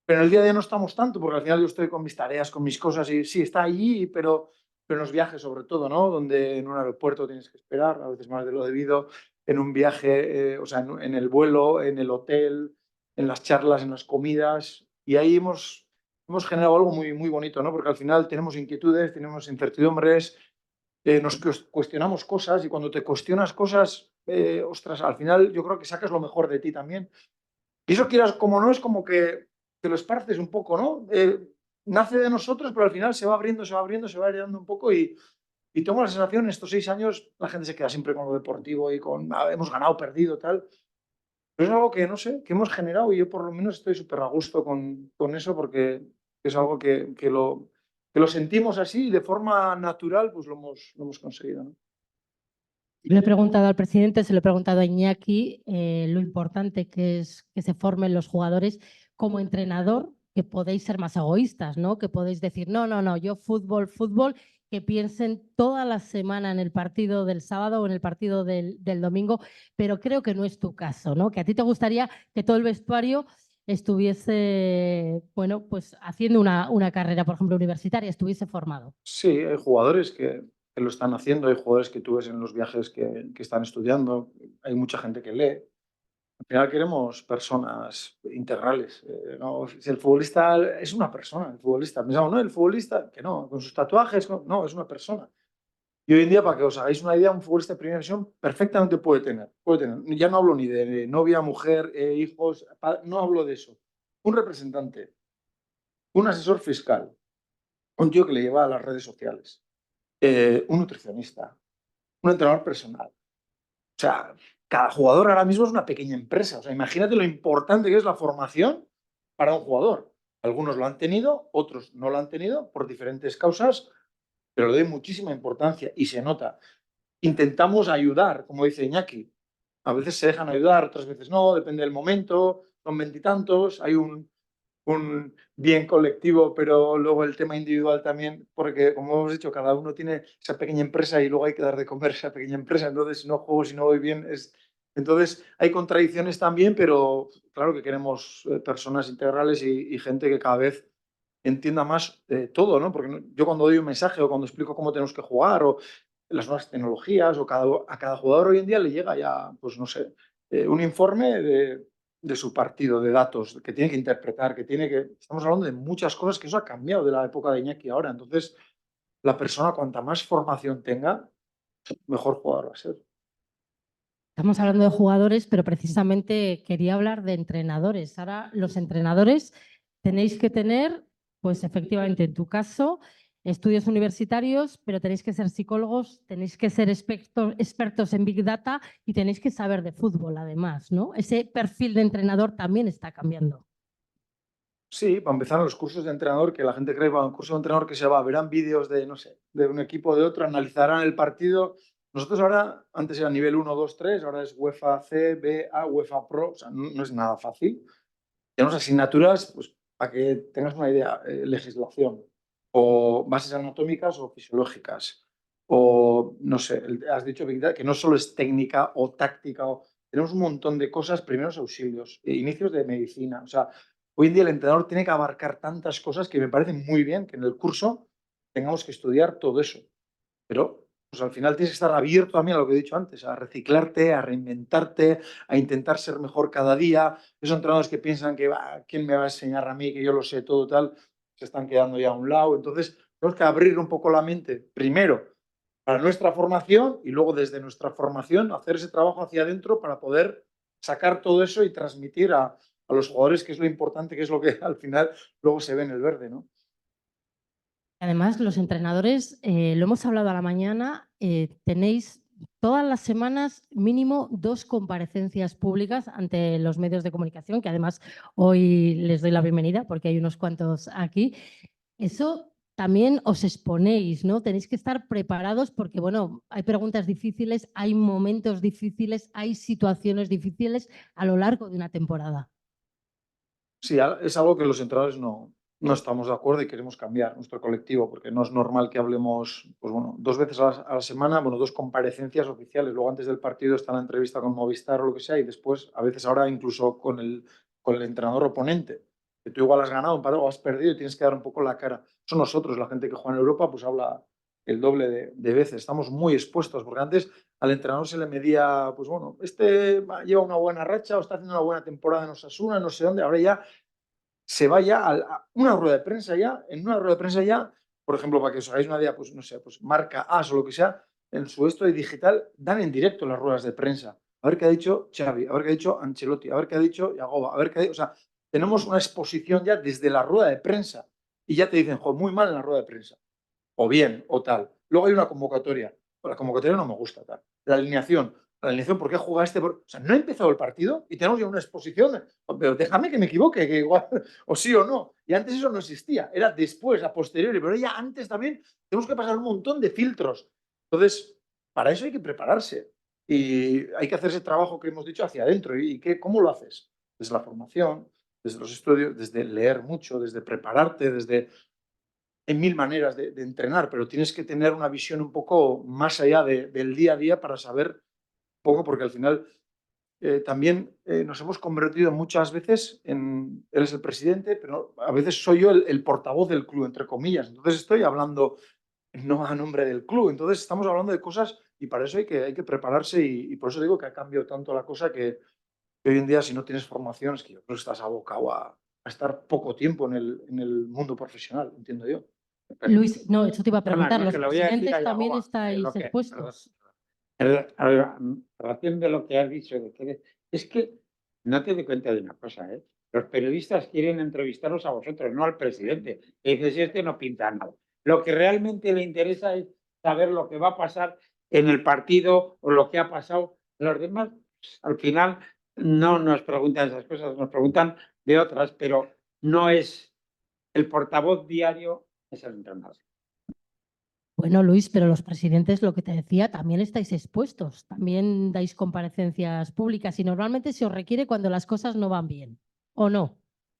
S5: Pero en el día a día no estamos tanto, porque al final yo estoy con mis tareas, con mis cosas, y sí, está allí, pero en los viajes sobre todo, ¿no? Donde en un aeropuerto tienes que esperar, a veces más de lo debido, en un viaje, o sea, en el vuelo, en el hotel, en las charlas, en las comidas, y ahí hemos generado algo muy, muy bonito, ¿no? Porque al final tenemos inquietudes, tenemos incertidumbres, nos cuestionamos cosas, y cuando te cuestionas cosas, ostras, al final yo creo que sacas lo mejor de ti también. Y eso quieras como no, es como que te lo esparces un poco, ¿no? Nace de nosotros, pero al final se va abriendo, se va abriendo, se va heredando un poco y tengo la sensación, en estos 6 años, la gente se queda siempre con lo deportivo y con hemos ganado, perdido, tal. Pero es algo que, no sé, que hemos generado y yo por lo menos estoy súper a gusto con eso porque es algo que lo sentimos así y de forma natural, pues lo hemos conseguido, ¿no?
S2: Le he preguntado al presidente, se lo he preguntado a Iñaki, lo importante que es que se formen los jugadores como entrenador, que podéis ser más egoístas, ¿no? Que podéis decir, no, yo fútbol, que piensen toda la semana en el partido del sábado o en el partido del domingo, pero creo que no es tu caso, ¿no? Que a ti te gustaría que todo el vestuario estuviese, bueno, pues haciendo una carrera, por ejemplo, universitaria, estuviese formado.
S5: Sí, hay jugadores que lo están haciendo, hay jugadores que tú ves en los viajes que están estudiando, hay mucha gente que lee. Al final queremos personas integrales. ¿No? Si el futbolista es una persona, el futbolista. Pensamos, no, el futbolista, que no, con sus tatuajes, no, es una persona. Y hoy en día, para que os hagáis una idea, un futbolista de primera división perfectamente puede tener. Ya no hablo ni de novia, mujer, hijos, no hablo de eso. Un representante, un asesor fiscal, un tío que le lleva a las redes sociales, un nutricionista, un entrenador personal. O sea, cada jugador ahora mismo es una pequeña empresa. O sea, imagínate lo importante que es la formación para un jugador. Algunos lo han tenido, otros no lo han tenido por diferentes causas, pero le doy muchísima importancia y se nota. Intentamos ayudar, como dice Iñaki. A veces se dejan ayudar, otras veces no, depende del momento, son veintitantos, hay un bien colectivo, pero luego el tema individual también, porque como hemos dicho, cada uno tiene esa pequeña empresa y luego hay que dar de comer a esa pequeña empresa, entonces si no juego, si no voy bien, Entonces hay contradicciones también, pero claro que queremos personas integrales y gente que cada vez entienda más todo, ¿no? Porque yo cuando doy un mensaje o cuando explico cómo tenemos que jugar o las nuevas tecnologías o a cada jugador hoy en día le llega ya, pues no sé, un informe de su partido, de datos, que tiene que interpretar, Estamos hablando de muchas cosas que eso ha cambiado de la época de Iñaki ahora. Entonces, la persona cuanta más formación tenga, mejor jugador va a ser.
S2: Estamos hablando de jugadores, pero precisamente quería hablar de entrenadores. Ahora los entrenadores tenéis que tener, pues efectivamente en tu caso, estudios universitarios, pero tenéis que ser psicólogos, tenéis que ser expertos en Big Data y tenéis que saber de fútbol además, ¿no? Ese perfil de entrenador también está cambiando.
S5: Sí, para empezar, los cursos de entrenador, que la gente cree que va a un curso de entrenador que se va, verán vídeos de, no sé, de un equipo o de otro, analizarán el partido. Nosotros ahora, antes era nivel 1, 2, 3, ahora es UEFA C, B, A, UEFA Pro, o sea, no es nada fácil. Tenemos asignaturas, pues, para que tengas una idea, legislación, o bases anatómicas o fisiológicas, o, no sé, has dicho Big Data, que no solo es técnica o táctica, tenemos un montón de cosas, primeros auxilios, inicios de medicina, o sea, hoy en día el entrenador tiene que abarcar tantas cosas que me parece muy bien que en el curso tengamos que estudiar todo eso. Pero pues, al final tienes que estar abierto también a lo que he dicho antes, a reciclarte, a reinventarte, a intentar ser mejor cada día. Esos entrenadores que piensan que ¿quién me va a enseñar a mí, que yo lo sé todo tal? Se están quedando ya a un lado. Entonces, tenemos que abrir un poco la mente, primero, para nuestra formación y luego desde nuestra formación hacer ese trabajo hacia adentro para poder sacar todo eso y transmitir a los jugadores qué es lo importante, qué es lo que al final luego se ve en el verde, ¿no?
S2: Además, los entrenadores, lo hemos hablado a la mañana, tenéis todas las semanas mínimo 2 comparecencias públicas ante los medios de comunicación, que además hoy les doy la bienvenida porque hay unos cuantos aquí. Eso también os exponéis, ¿no? Tenéis que estar preparados porque, bueno, hay preguntas difíciles, hay momentos difíciles, hay situaciones difíciles a lo largo de una temporada.
S5: Sí, es algo que los entrenadores no estamos de acuerdo y queremos cambiar nuestro colectivo, porque no es normal que hablemos, pues bueno, 2 veces a la semana, bueno, 2 comparecencias oficiales. Luego antes del partido está la entrevista con Movistar o lo que sea, y después, a veces ahora incluso con el entrenador oponente, que tú igual has ganado, empatado o has perdido y tienes que dar un poco la cara. Son nosotros, la gente que juega en Europa, pues habla el doble de veces. Estamos muy expuestos, porque antes al entrenador se le medía, pues bueno, lleva una buena racha o está haciendo una buena temporada en Osasuna, no sé dónde. Ahora ya se va ya a una rueda de prensa ya, en una rueda de prensa ya, por ejemplo, para que os hagáis una idea, pues no sé, pues marca AS o lo que sea, en su esto de digital dan en directo las ruedas de prensa. A ver qué ha dicho Xavi, a ver qué ha dicho Ancelotti, a ver qué ha dicho Yagoba, a ver qué ha dicho, o sea, tenemos una exposición ya desde la rueda de prensa y ya te dicen, jo, muy mal en la rueda de prensa, o bien, o tal. Luego hay una convocatoria, la convocatoria no me gusta, tal. La alineación, ¿por qué juega este? O sea, no ha empezado el partido y tenemos ya una exposición, pero déjame que me equivoque, que igual, o sí o no. Y antes eso no existía, era después, a posteriori, pero ya antes también tenemos que pasar un montón de filtros. Entonces, para eso hay que prepararse y hay que hacer ese trabajo que hemos dicho hacia adentro. ¿Y cómo lo haces? Desde la formación, desde los estudios, desde leer mucho, desde prepararte, desde en 1000 maneras de entrenar, pero tienes que tener una visión un poco más allá del día a día para saber un poco, porque al final también nos hemos convertido muchas veces en, eres el presidente, pero a veces soy yo el portavoz del club, entre comillas. Entonces estoy hablando no a nombre del club. Entonces estamos hablando de cosas y para eso hay que prepararse y por eso digo que ha cambiado tanto la cosa que hoy en día si no tienes formación es que yo creo que estás abocado a estar poco tiempo en el mundo profesional, entiendo yo.
S2: Luis, no, eso te iba a
S3: Perdona,
S2: preguntar,
S3: no,
S2: los
S3: que lo voy a decir
S2: presidentes
S3: a
S2: también
S3: Yagoba,
S2: estáis expuestos.
S3: En relación de lo que has dicho, es que no te doy cuenta de una cosa, ¿eh? Los periodistas quieren entrevistaros a vosotros, no al presidente. Y dices, este no pinta nada. Lo que realmente le interesa es saber lo que va a pasar en el partido o lo que ha pasado. Los demás, al final, no nos preguntan esas cosas, nos preguntan de otras, pero no es el portavoz diario, es el entrenador.
S2: Bueno, Luis, pero los presidentes, lo que te decía, también estáis expuestos, también dais comparecencias públicas y normalmente se os requiere cuando las cosas no van bien, ¿o no?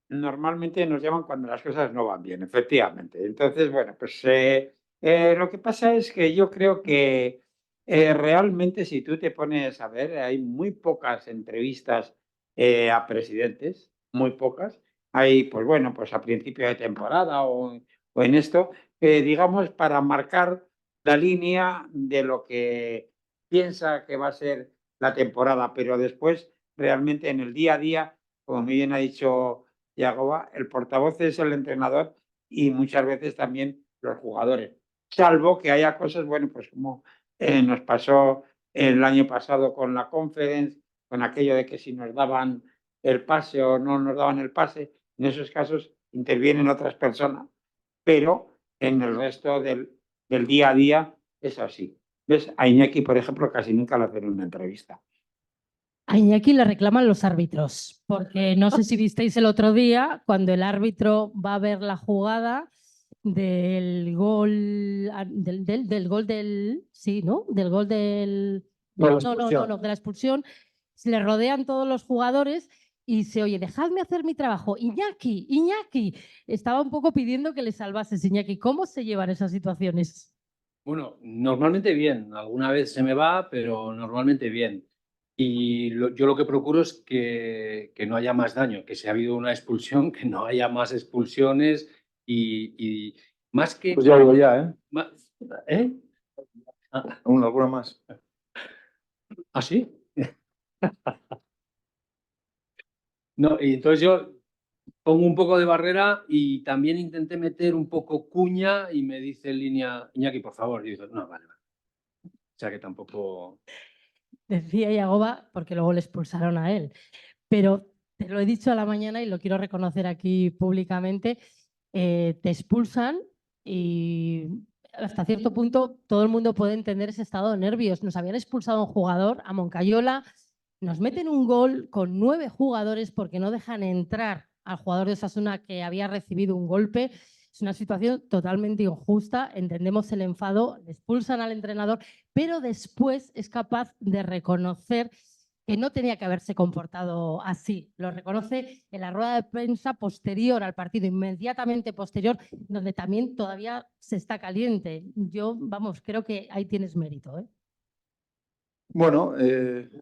S3: Normalmente nos llaman cuando las cosas no van bien, efectivamente. Entonces, bueno, pues lo que pasa es que yo creo que realmente si tú te pones a ver, hay muy pocas entrevistas a presidentes, muy pocas. Hay, pues bueno, pues a principio de temporada o en esto, digamos, para marcar la línea de lo que piensa que va a ser la temporada, pero después realmente en el día a día, como muy bien ha dicho Yagoba, el portavoz es el entrenador y muchas veces también los jugadores. Salvo que haya cosas, bueno, pues como nos pasó el año pasado con la Conference, con aquello de que si nos daban el pase o no nos daban el pase, en esos casos intervienen otras personas, pero en el resto del día a día es así. ¿Ves? A Iñaki, por ejemplo, casi nunca le hacen una entrevista.
S2: A Iñaki le reclaman los árbitros, porque no sé si visteis el otro día, cuando el árbitro va a ver la jugada del gol, del gol del, sí, ¿no? Del gol del,
S5: No, la
S2: no, de la expulsión, se le rodean todos los jugadores y se oye, dejadme hacer mi trabajo. Iñaki, Iñaki, estaba un poco pidiendo que le salvases, Iñaki. ¿Cómo se llevan esas situaciones?
S4: Bueno, normalmente bien. Alguna vez se me va, pero normalmente bien. Y yo lo que procuro es que no haya más daño, que si ha habido una expulsión, que no haya más expulsiones y más que...
S5: Pues ya digo ya, ¿eh?
S4: ¿Eh? Ah,
S5: Alguna más.
S4: ¿ah, sí? No, y entonces yo pongo un poco de barrera y también intenté meter un poco cuña y me dice en línea, Iñaki, por favor. Y digo, no, vale. O sea que tampoco...
S2: Decía Yagoba, porque luego le expulsaron a él. Pero te lo he dicho a la mañana y lo quiero reconocer aquí públicamente, te expulsan y hasta cierto punto todo el mundo puede entender ese estado de nervios. Nos habían expulsado a un jugador, a Moncayola, nos meten un gol con 9 jugadores porque no dejan entrar al jugador de Osasuna que había recibido un golpe. Es una situación totalmente injusta, entendemos el enfado, le expulsan al entrenador, pero después es capaz de reconocer que no tenía que haberse comportado así. Lo reconoce en la rueda de prensa posterior al partido, inmediatamente posterior, donde también todavía se está caliente. Yo, vamos, creo que ahí tienes mérito, ¿eh?
S5: Bueno,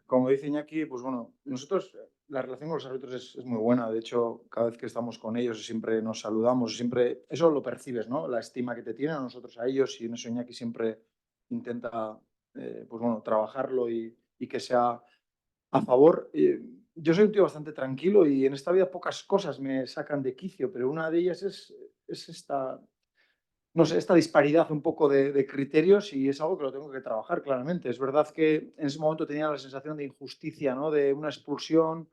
S5: como dice Iñaki, pues bueno, nosotros la relación con los árbitros es muy buena. De hecho, cada vez que estamos con ellos siempre nos saludamos, siempre eso lo percibes, ¿no? La estima que te tienen a nosotros a ellos, y en eso Iñaki siempre intenta, pues bueno, trabajarlo y que sea a favor. Yo soy un tío bastante tranquilo y en esta vida pocas cosas me sacan de quicio, pero una de ellas es esta, no sé, esta disparidad un poco de criterios, y es algo que lo tengo que trabajar claramente. Es verdad que en ese momento tenía la sensación de injusticia, ¿no? De una expulsión,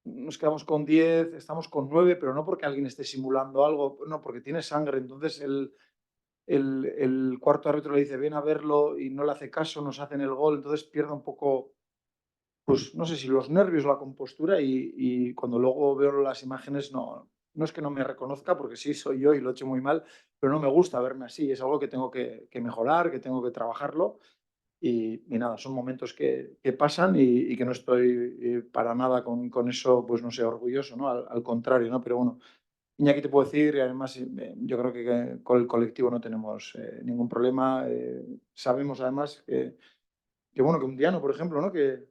S5: nos quedamos con 10, estamos con 9, pero no porque alguien esté simulando algo, no, porque tiene sangre. Entonces el cuarto árbitro le dice, ven a verlo, y no le hace caso, nos hacen el gol, entonces pierde un poco, pues no sé si los nervios o la compostura, y cuando luego veo las imágenes no es que no me reconozca, porque sí soy yo y lo he hecho muy mal, pero no me gusta verme así. Es algo que tengo que mejorar, que tengo que trabajarlo, y nada, son momentos que pasan, y que no estoy para nada con eso, pues no sé, orgulloso, ¿no? Al contrario, ¿no? Pero bueno, Iñaki te puedo decir, y además yo creo que con el colectivo no tenemos ningún problema. Sabemos además bueno, que un Diano, por ejemplo, ¿no? Que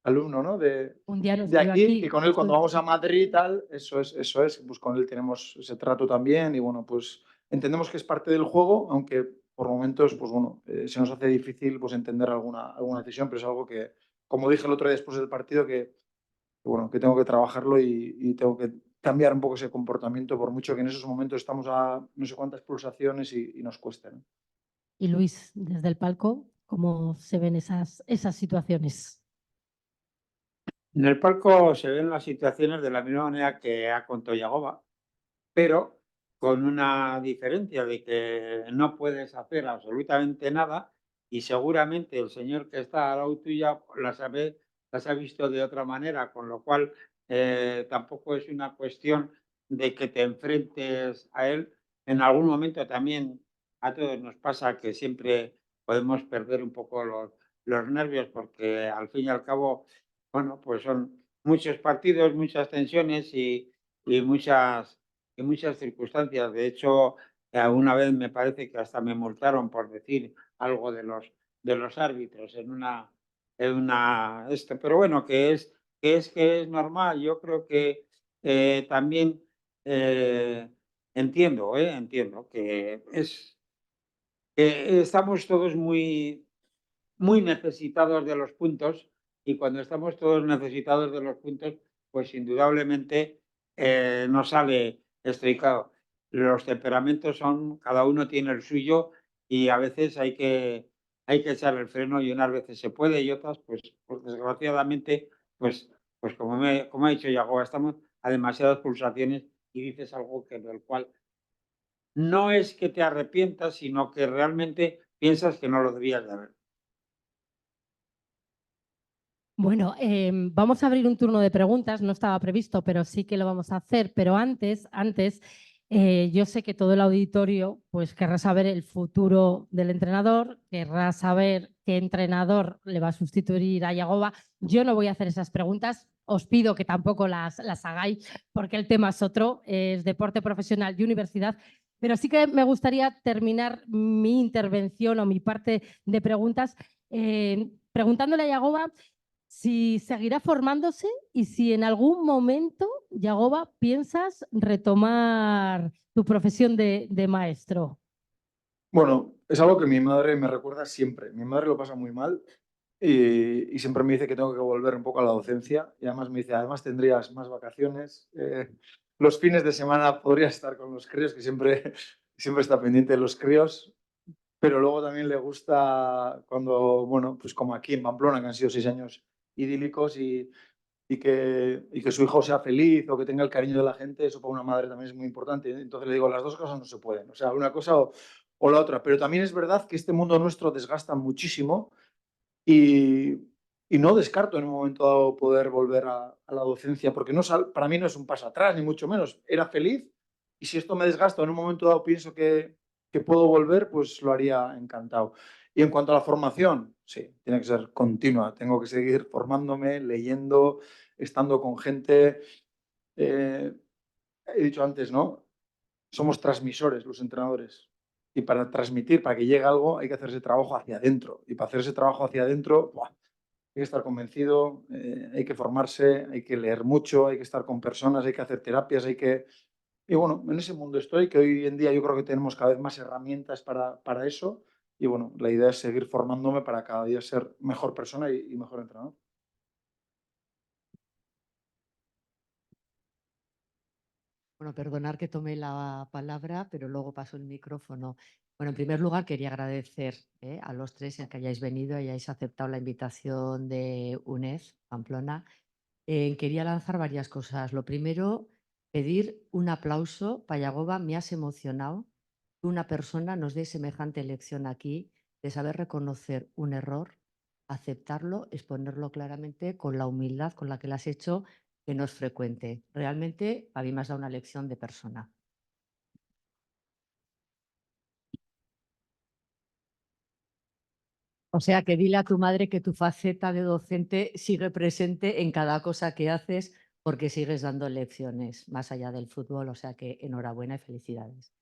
S5: alumno, ¿no?
S2: Un día nos
S5: De
S2: vio
S5: aquí,
S2: aquí.
S5: y con él cuando vamos a Madrid y tal, eso es, pues con él tenemos ese trato también, y bueno, pues entendemos que es parte del juego, aunque por momentos, pues bueno, se nos hace difícil pues entender alguna decisión, pero es algo que, como dije el otro día después del partido, bueno, que tengo que trabajarlo, y tengo que cambiar un poco ese comportamiento, por mucho que en esos momentos estamos a no sé cuántas pulsaciones y nos cueste, ¿no?
S2: Y Luis, desde el palco, ¿cómo se ven esas situaciones?
S3: En el palco se ven las situaciones de la misma manera que ha contado Yagoba, pero con una diferencia de que no puedes hacer absolutamente nada, y seguramente el señor que está al lado tuya las ha visto de otra manera, con lo cual tampoco es una cuestión de que te enfrentes a él. En algún momento también a todos nos pasa que siempre podemos perder un poco los nervios, porque al fin y al cabo, bueno, pues son muchos partidos, muchas tensiones y muchas circunstancias. De hecho, alguna vez me parece que hasta me multaron por decir algo de los árbitros pero bueno, que es normal. Yo creo que también entiendo que estamos todos muy necesitados de los puntos, y cuando estamos todos necesitados de los puntos, pues indudablemente nos sale esto. Y claro, los temperamentos cada uno tiene el suyo, y a veces hay que echar el freno, y unas veces se puede y otras, pues desgraciadamente, pues como ha dicho Yagoba, estamos a demasiadas pulsaciones y dices algo del cual no es que te arrepientas, sino que realmente piensas que no lo debías de haber.
S2: Bueno, vamos a abrir un turno de preguntas, no estaba previsto, pero sí que lo vamos a hacer. Pero antes, yo sé que todo el auditorio pues querrá saber el futuro del entrenador, querrá saber qué entrenador le va a sustituir a Yagoba. Yo no voy a hacer esas preguntas, os pido que tampoco las hagáis, porque el tema es otro, es deporte profesional y universidad. Pero sí que me gustaría terminar mi intervención o mi parte de preguntas preguntándole a Yagoba si seguirá formándose y si en algún momento, Yagoba, piensas retomar tu profesión de maestro.
S5: Bueno, es algo que mi madre me recuerda siempre. Mi madre lo pasa muy mal y siempre me dice que tengo que volver un poco a la docencia. Y además me dice, además tendrías más vacaciones. Los fines de semana podrías estar con los críos, que siempre, siempre está pendiente de los críos. Pero luego también le gusta cuando, bueno, pues como aquí en Pamplona, que han sido 6 años idílicos y que su hijo sea feliz o que tenga el cariño de la gente, eso para una madre también es muy importante. Entonces le digo, las dos cosas no se pueden, o sea, una cosa o la otra. Pero también es verdad que este mundo nuestro desgasta muchísimo y, y no descarto en un momento dado poder volver a la docencia, porque no, para mí no es un paso atrás, ni mucho menos. Era feliz y si esto me desgasta en un momento dado pienso que puedo volver, pues lo haría encantado. Y en cuanto a la formación, sí, tiene que ser continua. Tengo que seguir formándome, leyendo, estando con gente. He dicho antes, ¿no? Somos transmisores los entrenadores. Y para transmitir, para que llegue algo, hay que hacer ese trabajo hacia adentro. Y para hacer ese trabajo hacia adentro, ¡buah!, hay que estar convencido, hay que formarse, hay que leer mucho, hay que estar con personas, hay que hacer terapias, hay que... Y bueno, en ese mundo estoy, que hoy en día yo creo que tenemos cada vez más herramientas para eso. Y bueno, la idea es seguir formándome para cada día ser mejor persona y mejor entrenador.
S1: Bueno, perdonar que tome la palabra, pero luego paso el micrófono. Bueno, en primer lugar, quería agradecer a los tres el que hayáis venido y hayáis aceptado la invitación de UNED Pamplona. Quería lanzar varias cosas. Lo primero, pedir un aplauso. Yagoba, me has emocionado que una persona nos dé semejante lección aquí de saber reconocer un error, aceptarlo, exponerlo claramente con la humildad con la que lo has hecho, que no es frecuente. Realmente, a mí me has dado una lección de persona. O sea, que dile a tu madre que tu faceta de docente sigue presente en cada cosa que haces porque sigues dando lecciones más allá del fútbol. O sea que enhorabuena y felicidades.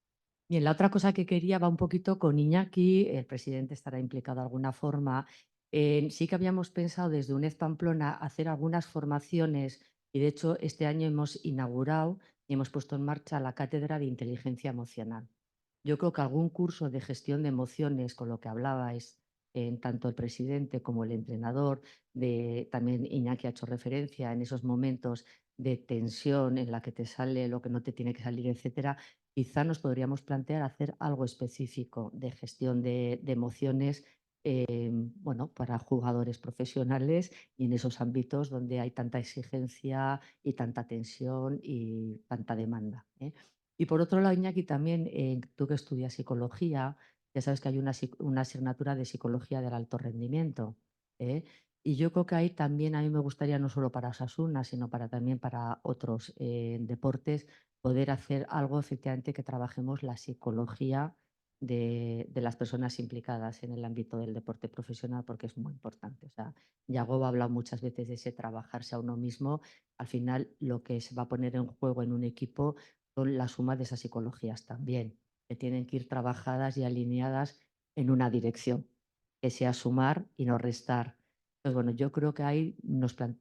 S1: Bien, la otra cosa que quería va un poquito con Iñaki, el presidente estará implicado de alguna forma. Sí que habíamos pensado desde UNED Pamplona hacer algunas formaciones y de hecho este año hemos inaugurado y hemos puesto en marcha la Cátedra de Inteligencia Emocional. Yo creo que algún curso de gestión de emociones, con lo que hablabais, tanto el presidente como el entrenador, también Iñaki ha hecho referencia en esos momentos de tensión en la que te sale lo que no te tiene que salir, etcétera, quizá nos podríamos plantear hacer algo específico de gestión de emociones, bueno, para jugadores profesionales y en esos ámbitos donde hay tanta exigencia y tanta tensión y tanta demanda. Y por otro lado, Iñaki, también tú que estudias psicología, ya sabes que hay una asignatura de psicología del alto rendimiento. Y yo creo que ahí también a mí me gustaría, no solo para Osasuna, sino también para otros deportes, poder hacer algo efectivamente que trabajemos la psicología de las personas implicadas en el ámbito del deporte profesional, porque es muy importante. O sea, Yagoba ha hablado muchas veces de ese trabajarse a uno mismo. Al final, lo que se va a poner en juego en un equipo son la suma de esas psicologías también, que tienen que ir trabajadas y alineadas en una dirección, que sea sumar y no restar. Entonces, bueno, yo creo que ahí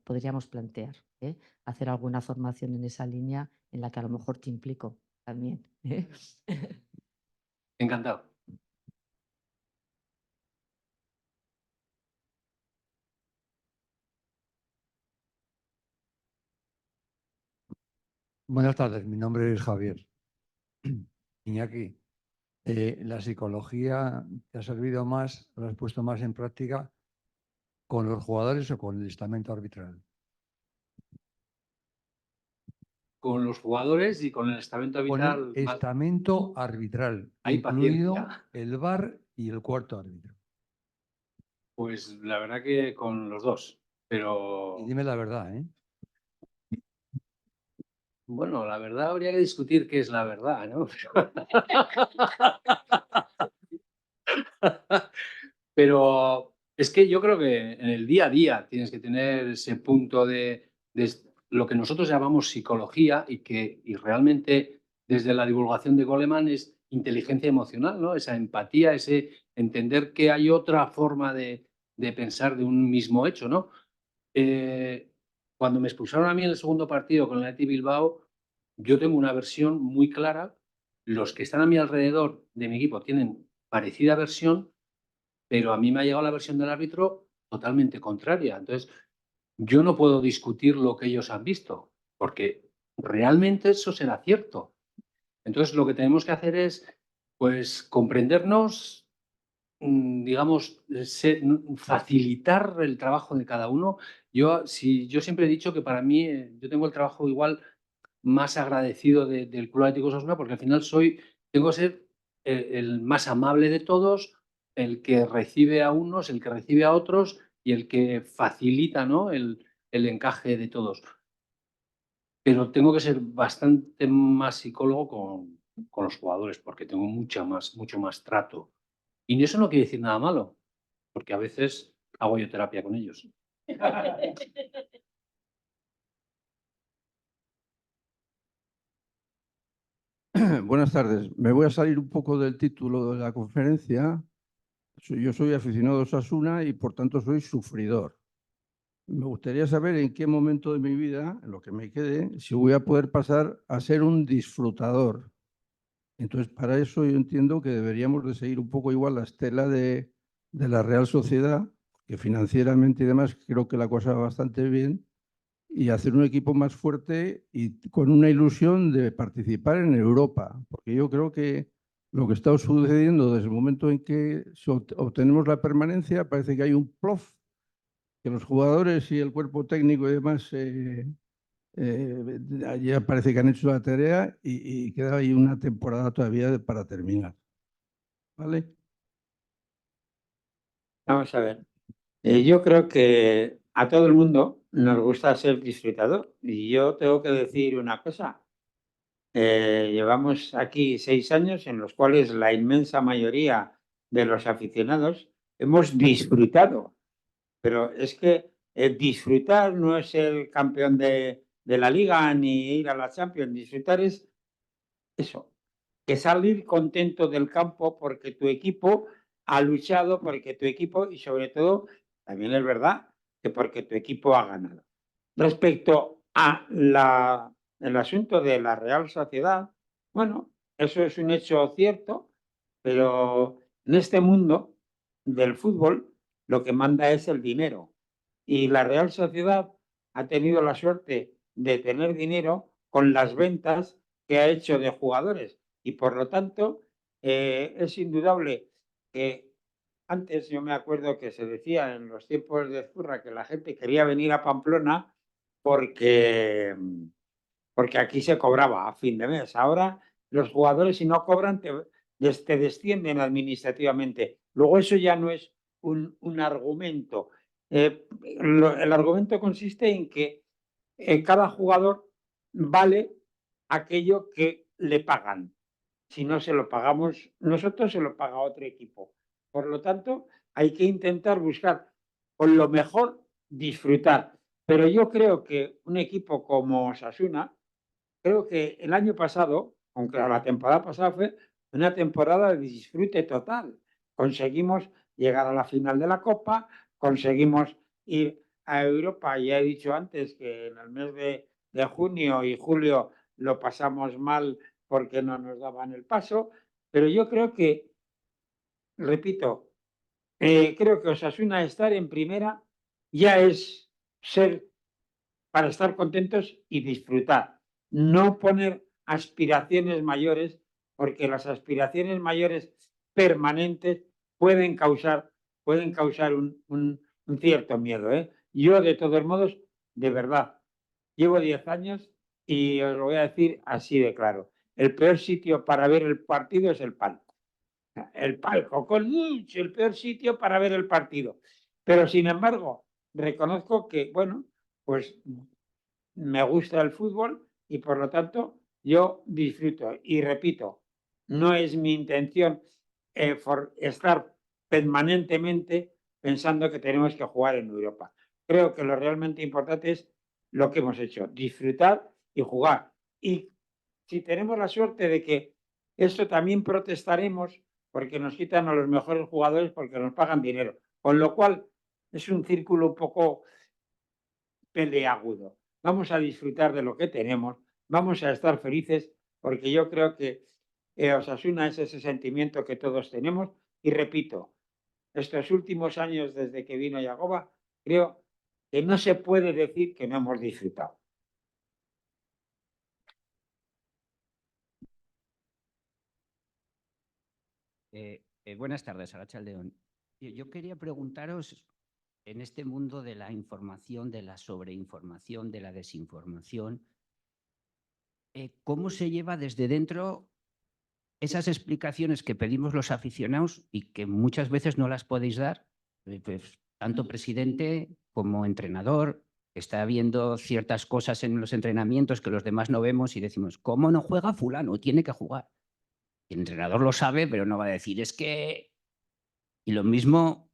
S1: podríamos plantear hacer alguna formación en esa línea en la que a lo mejor te implico también.
S4: Encantado.
S6: Buenas tardes, mi nombre es Javier. Iñaki, ¿la psicología te ha servido más, lo has puesto más en práctica con los jugadores o con el estamento arbitral?
S4: con los jugadores y con el estamento
S6: Con
S4: arbitral.
S6: el estamento arbitral,
S4: Hay
S6: incluido
S4: paciencia.
S6: el VAR y el cuarto árbitro.
S4: Pues la verdad que con los dos. Pero
S6: Y dime la verdad, ¿eh?
S4: bueno, la verdad habría que discutir qué es la verdad, ¿no? Pero es que yo creo que en el día a día tienes que tener ese punto de lo que nosotros llamamos psicología y realmente desde la divulgación de Goleman es inteligencia emocional, ¿no? Esa empatía, ese entender que hay otra forma de pensar de un mismo hecho, ¿no? Cuando me expulsaron a mí en el segundo partido con el Athletic Bilbao, yo tengo una versión muy clara. Los que están a mi alrededor de mi equipo tienen parecida versión, pero a mí me ha llegado la versión del árbitro totalmente contraria. Entonces, yo no puedo discutir lo que ellos han visto, porque realmente eso será cierto. Entonces, lo que tenemos que hacer es, pues, comprendernos, digamos, facilitar el trabajo de cada uno. Yo siempre he dicho que para mí, yo tengo el trabajo igual más agradecido del Club Atlético Osasuna, porque al final tengo que ser el más amable de todos, el que recibe a unos, el que recibe a otros y el que facilita, ¿no?, el encaje de todos. Pero tengo que ser bastante más psicólogo con los jugadores, porque tengo mucho más trato. Y eso no quiere decir nada malo, porque a veces hago yo terapia con ellos.
S7: Buenas tardes. Me voy a salir un poco del título de la conferencia. Yo soy aficionado a Osasuna y por tanto soy sufridor. Me gustaría saber en qué momento de mi vida, en lo que me quede, si voy a poder pasar a ser un disfrutador. Entonces, para eso yo entiendo que deberíamos de seguir un poco igual la estela de la Real Sociedad, que financieramente y demás creo que la cosa va bastante bien, y hacer un equipo más fuerte y con una ilusión de participar en Europa, porque yo creo que lo que está sucediendo desde el momento en que obtenemos la permanencia, parece que hay un plof, que los jugadores y el cuerpo técnico y demás ya parece que han hecho la tarea y queda ahí una temporada todavía para terminar. ¿Vale?
S3: Vamos a ver. Yo creo que a todo el mundo nos gusta ser disfrutador. Y yo tengo que decir una cosa. Llevamos aquí 6 años en los cuales la inmensa mayoría de los aficionados hemos disfrutado. Pero es que disfrutar no es ser campeón de la liga ni ir a la Champions. Disfrutar es eso, que salir contento del campo porque tu equipo ha luchado, porque tu equipo, y sobre todo, también es verdad, que porque tu equipo ha ganado. Respecto a el asunto de la Real Sociedad, bueno, eso es un hecho cierto, pero en este mundo del fútbol lo que manda es el dinero. Y la Real Sociedad ha tenido la suerte de tener dinero con las ventas que ha hecho de jugadores. Y por lo tanto, es indudable que antes yo me acuerdo que se decía en los tiempos de Zurra que la gente quería venir a Pamplona porque, porque aquí se cobraba a fin de mes. Ahora los jugadores, si no cobran, te descienden administrativamente. Luego eso ya no es un argumento. El argumento consiste en que cada jugador vale aquello que le pagan. Si no se lo pagamos nosotros, se lo paga otro equipo. Por lo tanto, hay que intentar buscar con lo mejor disfrutar. Pero yo creo que un equipo como Osasuna, creo que el año pasado, aunque la temporada pasada fue una temporada de disfrute total. Conseguimos llegar a la final de la Copa, conseguimos ir a Europa. Ya he dicho antes que en el mes de junio y julio lo pasamos mal porque no nos daban el paso, pero yo creo que, repito, creo que Osasuna estar en primera ya es ser para estar contentos y disfrutar. No poner aspiraciones mayores, porque las aspiraciones mayores permanentes pueden causar un cierto miedo. Yo, de todos modos, de verdad, llevo 10 años y os lo voy a decir así de claro. El peor sitio para ver el partido es el palco. El palco, con mucho, el peor sitio para ver el partido. Pero, sin embargo, reconozco que, bueno, pues me gusta el fútbol y, por lo tanto, yo disfruto. Y repito, no es mi intención estar permanentemente pensando que tenemos que jugar en Europa. Creo que lo realmente importante es lo que hemos hecho, disfrutar y jugar. Y si tenemos la suerte de que esto también protestaremos porque nos quitan a los mejores jugadores porque nos pagan dinero. Con lo cual, es un círculo un poco peleagudo. Vamos a disfrutar de lo que tenemos, vamos a estar felices porque yo creo que Osasuna es ese sentimiento que todos tenemos y repito, estos últimos años desde que vino Yagoba, creo que no se puede decir que no hemos disfrutado.
S8: Buenas tardes, Arratsalde-on. Yo quería preguntaros, en este mundo de la información, de la sobreinformación, de la desinformación, ¿cómo se lleva desde dentro esas explicaciones que pedimos los aficionados y que muchas veces no las podéis dar? Pues, tanto presidente como entrenador, está viendo ciertas cosas en los entrenamientos que los demás no vemos y decimos, ¿cómo no juega fulano? Tiene que jugar. Y el entrenador lo sabe, pero no va a decir, es que... Y lo mismo,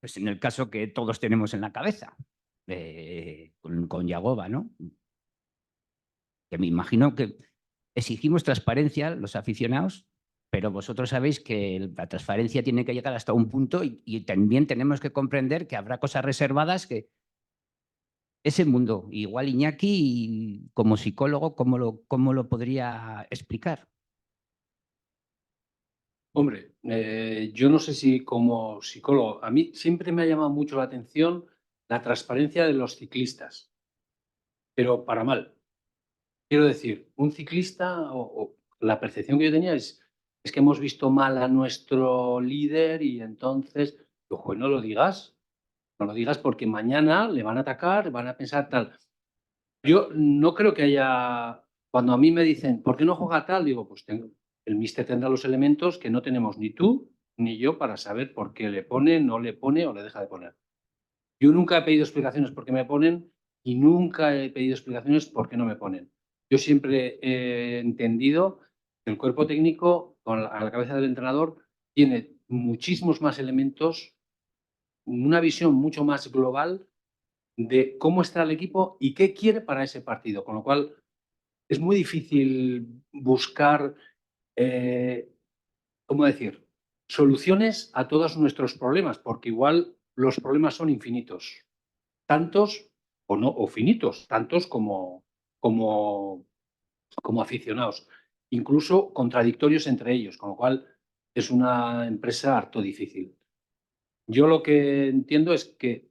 S8: pues en el caso que todos tenemos en la cabeza, con Yagoba, ¿no? Que me imagino que exigimos transparencia los aficionados, pero vosotros sabéis que la transparencia tiene que llegar hasta un punto y también tenemos que comprender que habrá cosas reservadas que... Ese mundo, igual Iñaki, como psicólogo, ¿cómo lo podría explicar?
S4: Hombre, yo no sé si como psicólogo, a mí siempre me ha llamado mucho la atención la transparencia de los ciclistas, pero para mal. Quiero decir, un ciclista, o la percepción que yo tenía es que hemos visto mal a nuestro líder y entonces, ojo, no lo digas porque mañana le van a atacar, van a pensar tal. Yo no creo que haya, cuando a mí me dicen, ¿por qué no juega tal? Digo, pues el míster tendrá los elementos que no tenemos ni tú ni yo para saber por qué le pone, no le pone o le deja de poner. Yo nunca he pedido explicaciones por qué me ponen y nunca he pedido explicaciones por qué no me ponen. Yo siempre he entendido que el cuerpo técnico, a la cabeza del entrenador, tiene muchísimos más elementos, una visión mucho más global de cómo está el equipo y qué quiere para ese partido. Con lo cual, es muy difícil buscar, ¿cómo decir?, soluciones a todos nuestros problemas, porque igual los problemas son infinitos. Tantos o no, o finitos, tantos como aficionados, incluso contradictorios entre ellos, con lo cual es una empresa harto difícil. Yo lo que entiendo es que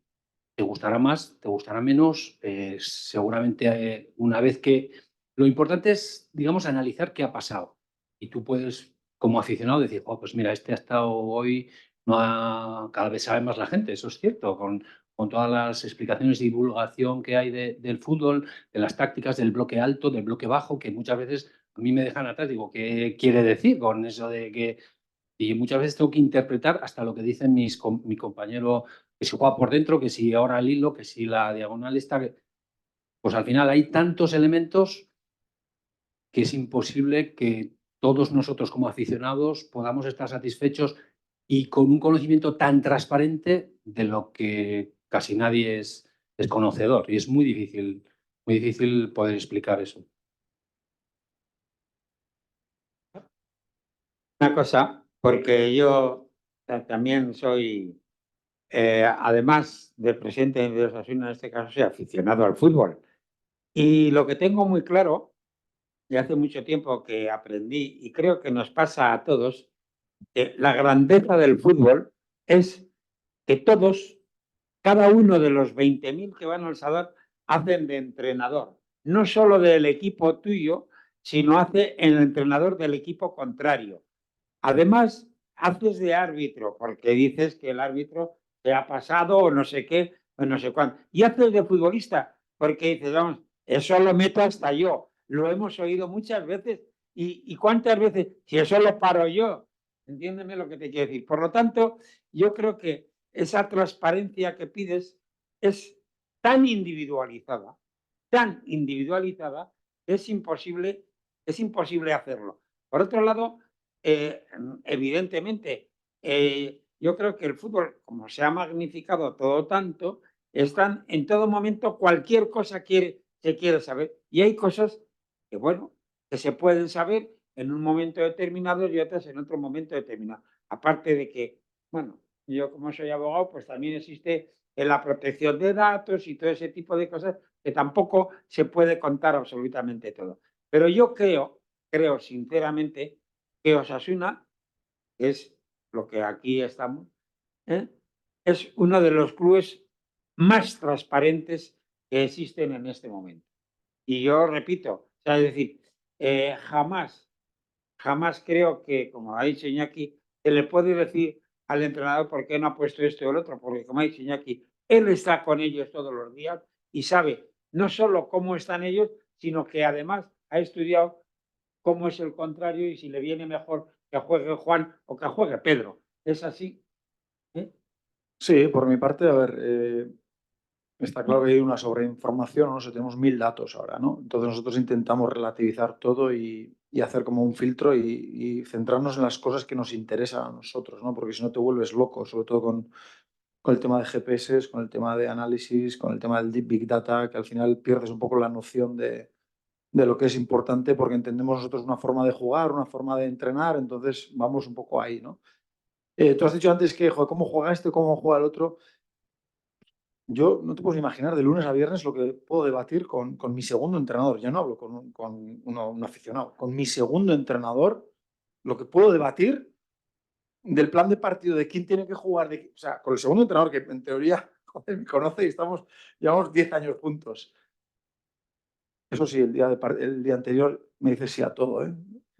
S4: te gustará más, te gustará menos, seguramente una vez que... Lo importante es, digamos, analizar qué ha pasado. Y tú puedes, como aficionado, decir, oh, pues mira, este ha estado hoy, cada vez sabe más la gente, eso es cierto, con todas las explicaciones de divulgación que hay del fútbol, de las tácticas, del bloque alto, del bloque bajo, que muchas veces a mí me dejan atrás. Digo, ¿qué quiere decir con eso de que...? Y muchas veces tengo que interpretar hasta lo que dicen mi compañero, que si juega por dentro, que si ahora el hilo, que si la diagonal está... Pues al final hay tantos elementos que es imposible que todos nosotros como aficionados podamos estar satisfechos y con un conocimiento tan transparente de lo que casi nadie es conocedor. Y es muy difícil poder explicar eso.
S3: Una cosa, porque yo también soy, además de presidente de Osasuna, en este caso soy aficionado al fútbol. Y lo que tengo muy claro, y hace mucho tiempo que aprendí, y creo que nos pasa a todos, la grandeza del fútbol es que todos, cada uno de los 20.000 que van al Sadar, hacen de entrenador. No solo del equipo tuyo, sino hace el entrenador del equipo contrario. Además, haces de árbitro, porque dices que el árbitro se ha pasado o no sé qué, o no sé cuánto. Y haces de futbolista, porque dices, vamos, Eso lo meto hasta yo. Lo hemos oído muchas veces. ¿Y cuántas veces? Si eso lo paro yo. Entiéndeme lo que te quiero decir. Por lo tanto, yo creo que esa transparencia que pides es tan individualizada, es imposible hacerlo. Por otro lado, evidentemente, yo creo que el fútbol, como se ha magnificado todo tanto, están en todo momento, cualquier cosa se quiere saber. Y hay cosas que, bueno, que se pueden saber en un momento determinado y otras en otro momento determinado. Aparte de que, bueno, yo como soy abogado, pues también existe la protección de datos y todo ese tipo de cosas que tampoco se puede contar absolutamente todo. Pero yo creo sinceramente que Osasuna, que es lo que aquí estamos, ¿eh? Es uno de los clubes más transparentes que existen en este momento. Y yo repito, o sea, es decir, jamás creo que, como ha dicho Iñaki, se le puede decir al entrenador por qué no ha puesto esto o el otro, porque como ha dicho Iñaki, él está con ellos todos los días y sabe no solo cómo están ellos, sino que además ha estudiado cómo es el contrario y si le viene mejor que juegue Juan o que juegue Pedro. ¿Es así?
S5: Sí, por mi parte, a ver, está claro que hay una sobreinformación, ¿no? O sea, tenemos 1000 datos ahora, ¿no? Entonces nosotros intentamos relativizar todo y hacer como un filtro y centrarnos en las cosas que nos interesan a nosotros, ¿no? Porque si no te vuelves loco, sobre todo con el tema de GPS, con el tema de análisis, con el tema del Deep Big Data, que al final pierdes un poco la noción de lo que es importante porque entendemos nosotros una forma de jugar, una forma de entrenar, entonces vamos un poco ahí, ¿no? Tú has dicho antes que, joder, ¿cómo juega este, cómo juega el otro? Yo no te puedo imaginar de lunes a viernes lo que puedo debatir con mi segundo entrenador. Ya no hablo con un aficionado, con mi segundo entrenador, lo que puedo debatir del plan de partido, de quién tiene que jugar, o sea, con el segundo entrenador que en teoría joder, me conoce y llevamos 10 años juntos. Eso sí, el día anterior me dice sí a todo, ¿eh?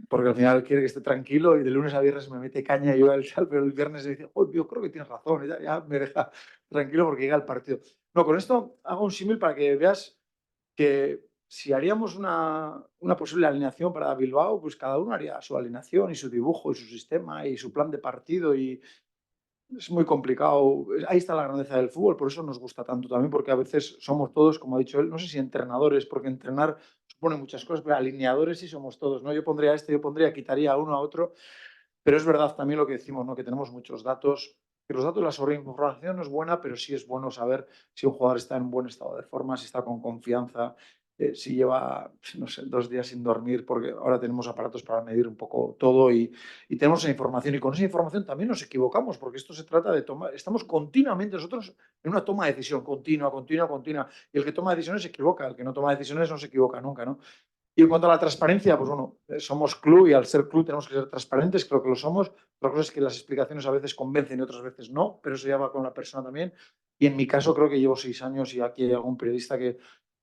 S5: Porque al final quiere que esté tranquilo y de lunes a viernes me mete caña y yo al sal, pero el viernes me dice, oh, yo creo que tienes razón, ya me deja tranquilo porque llega el partido. No, con esto hago un símil para que veas que si haríamos una posible alineación para Bilbao, pues cada uno haría su alineación y su dibujo y su sistema y su plan de partido y es muy complicado. Ahí está la grandeza del fútbol, por eso nos gusta tanto también, porque a veces somos todos, como ha dicho él, no sé si entrenadores, porque entrenar supone muchas cosas, pero alineadores sí somos todos, ¿no? Yo pondría quitaría a uno a otro, pero es verdad también lo que decimos, ¿no? Que tenemos muchos datos, que los datos, la sobreinformación no es buena, pero sí es bueno saber si un jugador está en buen estado de forma, si está con confianza, si lleva, no sé, 2 días sin dormir, porque ahora tenemos aparatos para medir un poco todo y tenemos esa información. Y con esa información también nos equivocamos, porque esto se trata de tomar, estamos continuamente nosotros en una toma de decisión continua. Y el que toma decisiones se equivoca, el que no toma decisiones no se equivoca nunca, ¿no? Y en cuanto a la transparencia, pues bueno, somos club y al ser club tenemos que ser transparentes, creo que lo somos. Otra cosa es que las explicaciones a veces convencen y otras veces no, pero eso ya va con la persona también. Y en mi caso creo que llevo 6 años y aquí hay algún periodista que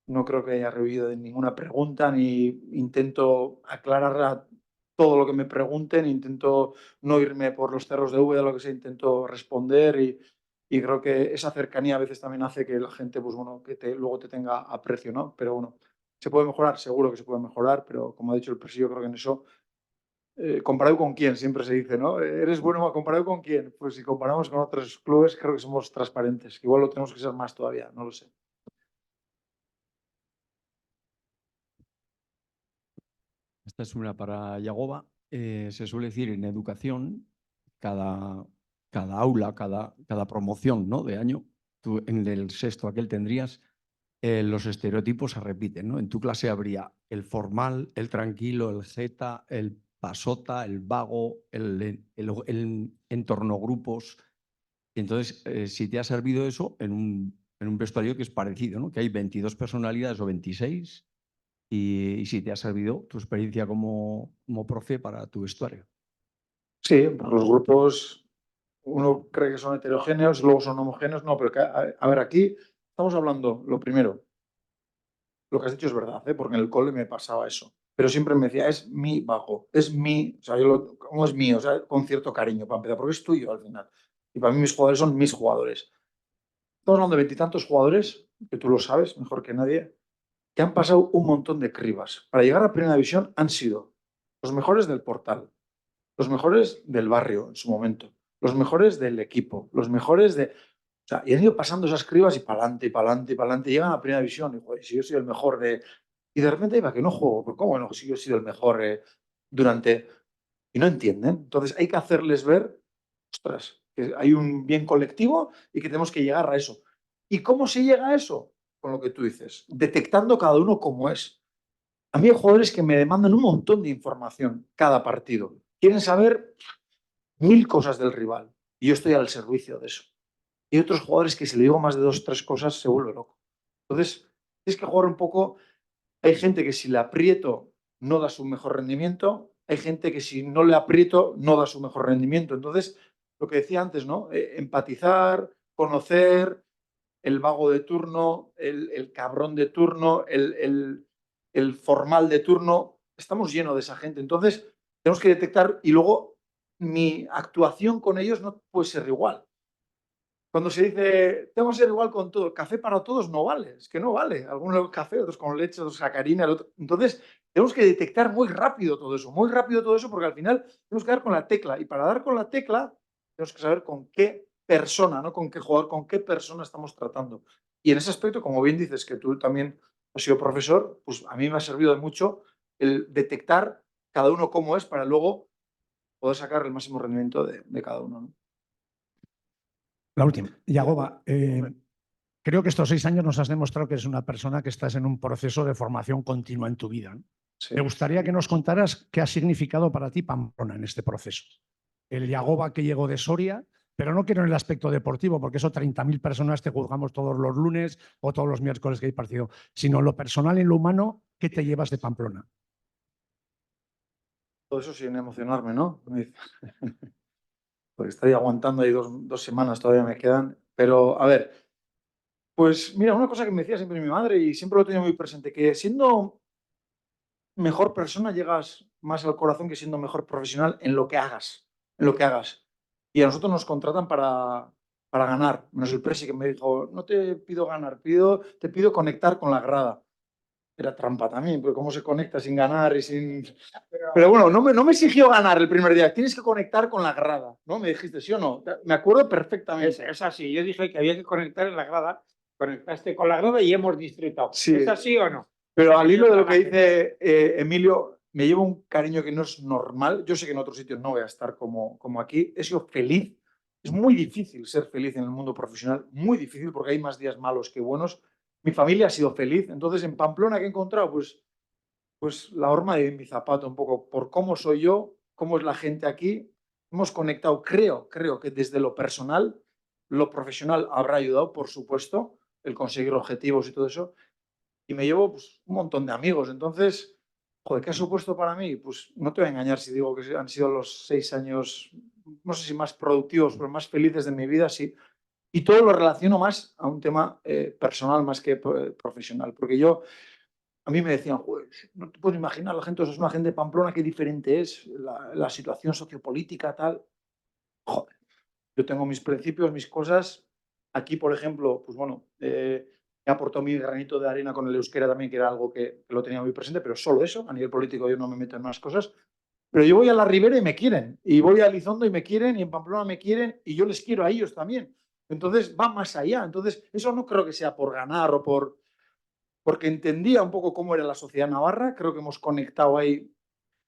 S5: no creo que haya rehuido de ninguna pregunta, ni intento aclarar todo lo que me pregunten, intento no irme por los cerros de Úbeda, lo que sea, intento responder y creo que esa cercanía a veces también hace que la gente, pues bueno, luego te tenga aprecio, ¿no? Pero bueno, ¿se puede mejorar? Seguro que se puede mejorar, pero como ha dicho el presidio, creo que en eso, ¿comparado con quién? Siempre se dice, ¿no? ¿Eres bueno comparado con quién? Pues si comparamos con otros clubes, creo que somos transparentes. Igual lo tenemos que ser más todavía, no lo sé.
S6: Esta es una para Yagoba. Se suele decir en educación, cada aula, cada promoción, ¿no? de año, tú en el sexto aquel tendrías, los estereotipos se repiten, ¿no? En tu clase habría el formal, el tranquilo, el jeta, el pasota, el vago, el entorno grupos. Entonces, si te ha servido eso en un vestuario que es parecido, ¿no? Que hay 22 personalidades o 26, y si te ha servido tu experiencia como profe para tu vestuario.
S5: Sí, los grupos, uno cree que son heterogéneos, luego son homogéneos. No, pero a ver, aquí estamos hablando, lo primero, lo que has dicho es verdad, ¿eh? Porque en el cole me pasaba eso. Pero siempre me decía, es mi bajo, es mi, o sea, ¿cómo es mío? O sea, con cierto cariño, para empezar, porque es tuyo al final. Y para mí mis jugadores son mis jugadores. Estamos hablando de 20 y tantos jugadores, que tú lo sabes mejor que nadie, que han pasado un montón de cribas. Para llegar a Primera División han sido los mejores del portal, los mejores del barrio en su momento, los mejores del equipo, los mejores de... O sea, y han ido pasando esas cribas y para adelante, y para adelante, y para adelante. Llegan a Primera División y, joder, si yo soy el mejor de... Y de repente, iba que no juego, pues ¿cómo no? Si yo he sido el mejor durante... Y no entienden. Entonces hay que hacerles ver, ostras, que hay un bien colectivo y que tenemos que llegar a eso. ¿Y cómo se llega a eso? Con lo que tú dices, detectando cada uno cómo es. A mí hay jugadores que me demandan un montón de información cada partido. Quieren saber 1000 cosas del rival y yo estoy al servicio de eso. Y hay otros jugadores que si le digo más de 2 o 3 cosas se vuelve loco. Entonces, tienes que jugar un poco. Hay gente que si le aprieto no da su mejor rendimiento. Hay gente que si no le aprieto no da su mejor rendimiento. Entonces, lo que decía antes, ¿no? Empatizar, conocer, el vago de turno, el cabrón de turno, el formal de turno. Estamos llenos de esa gente. Entonces, tenemos que detectar y luego mi actuación con ellos no puede ser igual. Cuando se dice, tengo que ser igual con todo, café para todos no vale, es que no vale. Algunos café, otros con leche, otros sacarina, el otro. Entonces, tenemos que detectar muy rápido todo eso, porque al final tenemos que dar con la tecla. Y para dar con la tecla, tenemos que saber con qué persona, no con qué jugador, con qué persona estamos tratando. Y en ese aspecto, como bien dices, que tú también has sido profesor, pues a mí me ha servido de mucho el detectar cada uno cómo es para luego poder sacar el máximo rendimiento de cada uno, ¿no?
S9: La última. Yagoba, creo que estos 6 años nos has demostrado que eres una persona que estás en un proceso de formación continua en tu vida, ¿no?
S5: Sí.
S9: Me gustaría que nos contaras qué ha significado para ti Pamplona en este proceso. El Yagoba que llegó de Soria, pero no quiero en el aspecto deportivo, porque eso 30.000 personas te juzgamos todos los lunes o todos los miércoles que hay partido, sino en lo personal y en lo humano, ¿qué te llevas de Pamplona?
S5: Todo eso sin emocionarme, ¿no? Porque estoy aguantando ahí 2 semanas, todavía me quedan. Pero, a ver, pues mira, una cosa que me decía siempre mi madre y siempre lo he tenido muy presente, que siendo mejor persona llegas más al corazón que siendo mejor profesional en lo que hagas, en lo que hagas. Y a nosotros nos contratan para ganar, menos el presi que me dijo, no te pido ganar, te pido conectar con la grada. Era trampa también, porque cómo se conecta sin ganar y sin... Pero bueno, no me exigió ganar el primer día. Tienes que conectar con la grada, ¿no? Me dijiste, ¿sí o no? Me acuerdo perfectamente.
S10: Es así. Yo dije que había que conectar en la grada. Conectaste con la grada y hemos disfrutado.
S5: Sí.
S10: ¿Es así o no?
S5: Pero al hilo de lo que dice Emilio, me llevo un cariño que no es normal. Yo sé que en otros sitios no voy a estar como aquí. He sido feliz. Es muy difícil ser feliz en el mundo profesional. Muy difícil porque hay más días malos que buenos. Mi familia ha sido feliz. Entonces, en Pamplona, ¿qué he encontrado? Pues la horma de mi zapato, un poco por cómo soy yo, cómo es la gente aquí. Hemos conectado, creo que desde lo personal, lo profesional habrá ayudado, por supuesto, el conseguir objetivos y todo eso. Y me llevo pues, un montón de amigos. Entonces, joder, ¿qué ha supuesto para mí? Pues no te voy a engañar si digo que han sido los 6 años, no sé si más productivos, pero más felices de mi vida, sí. Y todo lo relaciono más a un tema personal más que profesional. Porque a mí me decían, joder, no te puedo imaginar, la gente, es una gente de Pamplona, qué diferente es la situación sociopolítica, tal. Joder, yo tengo mis principios, mis cosas. Aquí, por ejemplo, pues bueno, he aportado mi granito de arena con el euskera también, que era algo que lo tenía muy presente, pero solo eso. A nivel político yo no me meto en más cosas. Pero yo voy a la Ribera y me quieren. Y voy a Elizondo y me quieren. Y en Pamplona me quieren. Y yo les quiero a ellos también. Entonces va más allá. Entonces eso no creo que sea por ganar o porque entendía un poco cómo era la sociedad navarra. Creo que hemos conectado ahí.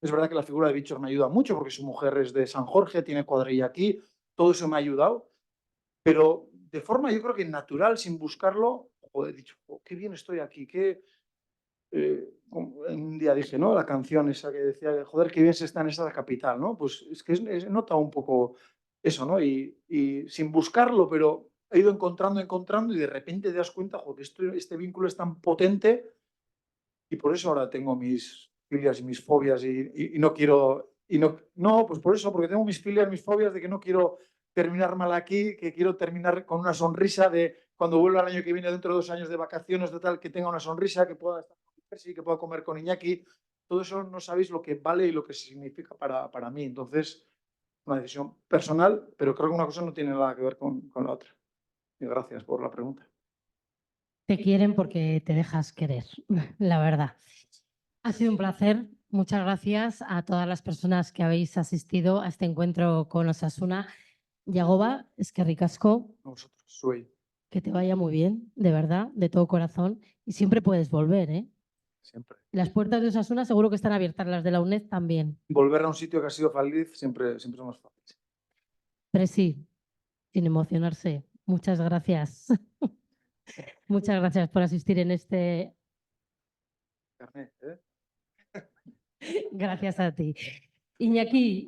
S5: Es verdad que la figura de Bichos me ayuda mucho porque su mujer es de San Jorge, tiene cuadrilla aquí. Todo eso me ha ayudado. Pero de forma, yo creo que natural, sin buscarlo, joder, he dicho, oh, qué bien estoy aquí, un día dije, ¿no? La canción esa que decía, joder, qué bien se está en esa capital, ¿no? Pues es que he notado un poco eso, ¿no? Y sin buscarlo, pero he ido encontrando y de repente te das cuenta, joder, que este vínculo es tan potente y por eso ahora tengo mis filias y mis fobias y no quiero, no, pues por eso, porque tengo mis filias, mis fobias de que no quiero terminar mal aquí, que quiero terminar con una sonrisa de cuando vuelva el año que viene, dentro de 2 años de vacaciones, de tal, que tenga una sonrisa, que pueda estar con Percy, que pueda comer con Iñaki. Todo eso no sabéis lo que vale y lo que significa para mí. Entonces, una decisión personal, pero creo que una cosa no tiene nada que ver con la otra. Y gracias por la pregunta.
S2: Te quieren porque te dejas querer, la verdad. Ha sido un placer. Muchas gracias a todas las personas que habéis asistido a este encuentro con Osasuna. Yagoba, eskerrik asko,
S5: A vosotros, Suey,
S2: que te vaya muy bien, de verdad, de todo corazón. Y siempre puedes volver, ¿eh?
S5: siempre.
S2: Las puertas de Osasuna seguro que están abiertas, las de la UNED también.
S5: Volver a un sitio que ha sido feliz siempre es más fácil.
S2: Pero sí, sin emocionarse. Muchas gracias. Muchas gracias por asistir en este.
S5: Carnet, ¿eh?
S2: Gracias a ti. Iñaki,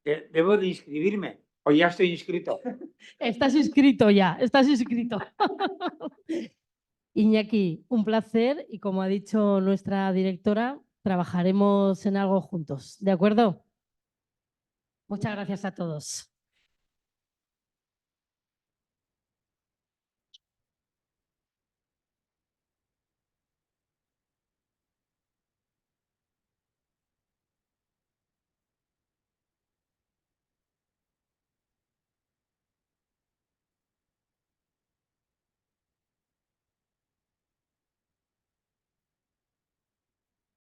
S10: ¿Debo de inscribirme? ¿O ya estoy inscrito?
S2: estás inscrito ya, estás inscrito. Iñaki, un placer y como ha dicho nuestra directora, trabajaremos en algo juntos. ¿De acuerdo? Muchas gracias a todos.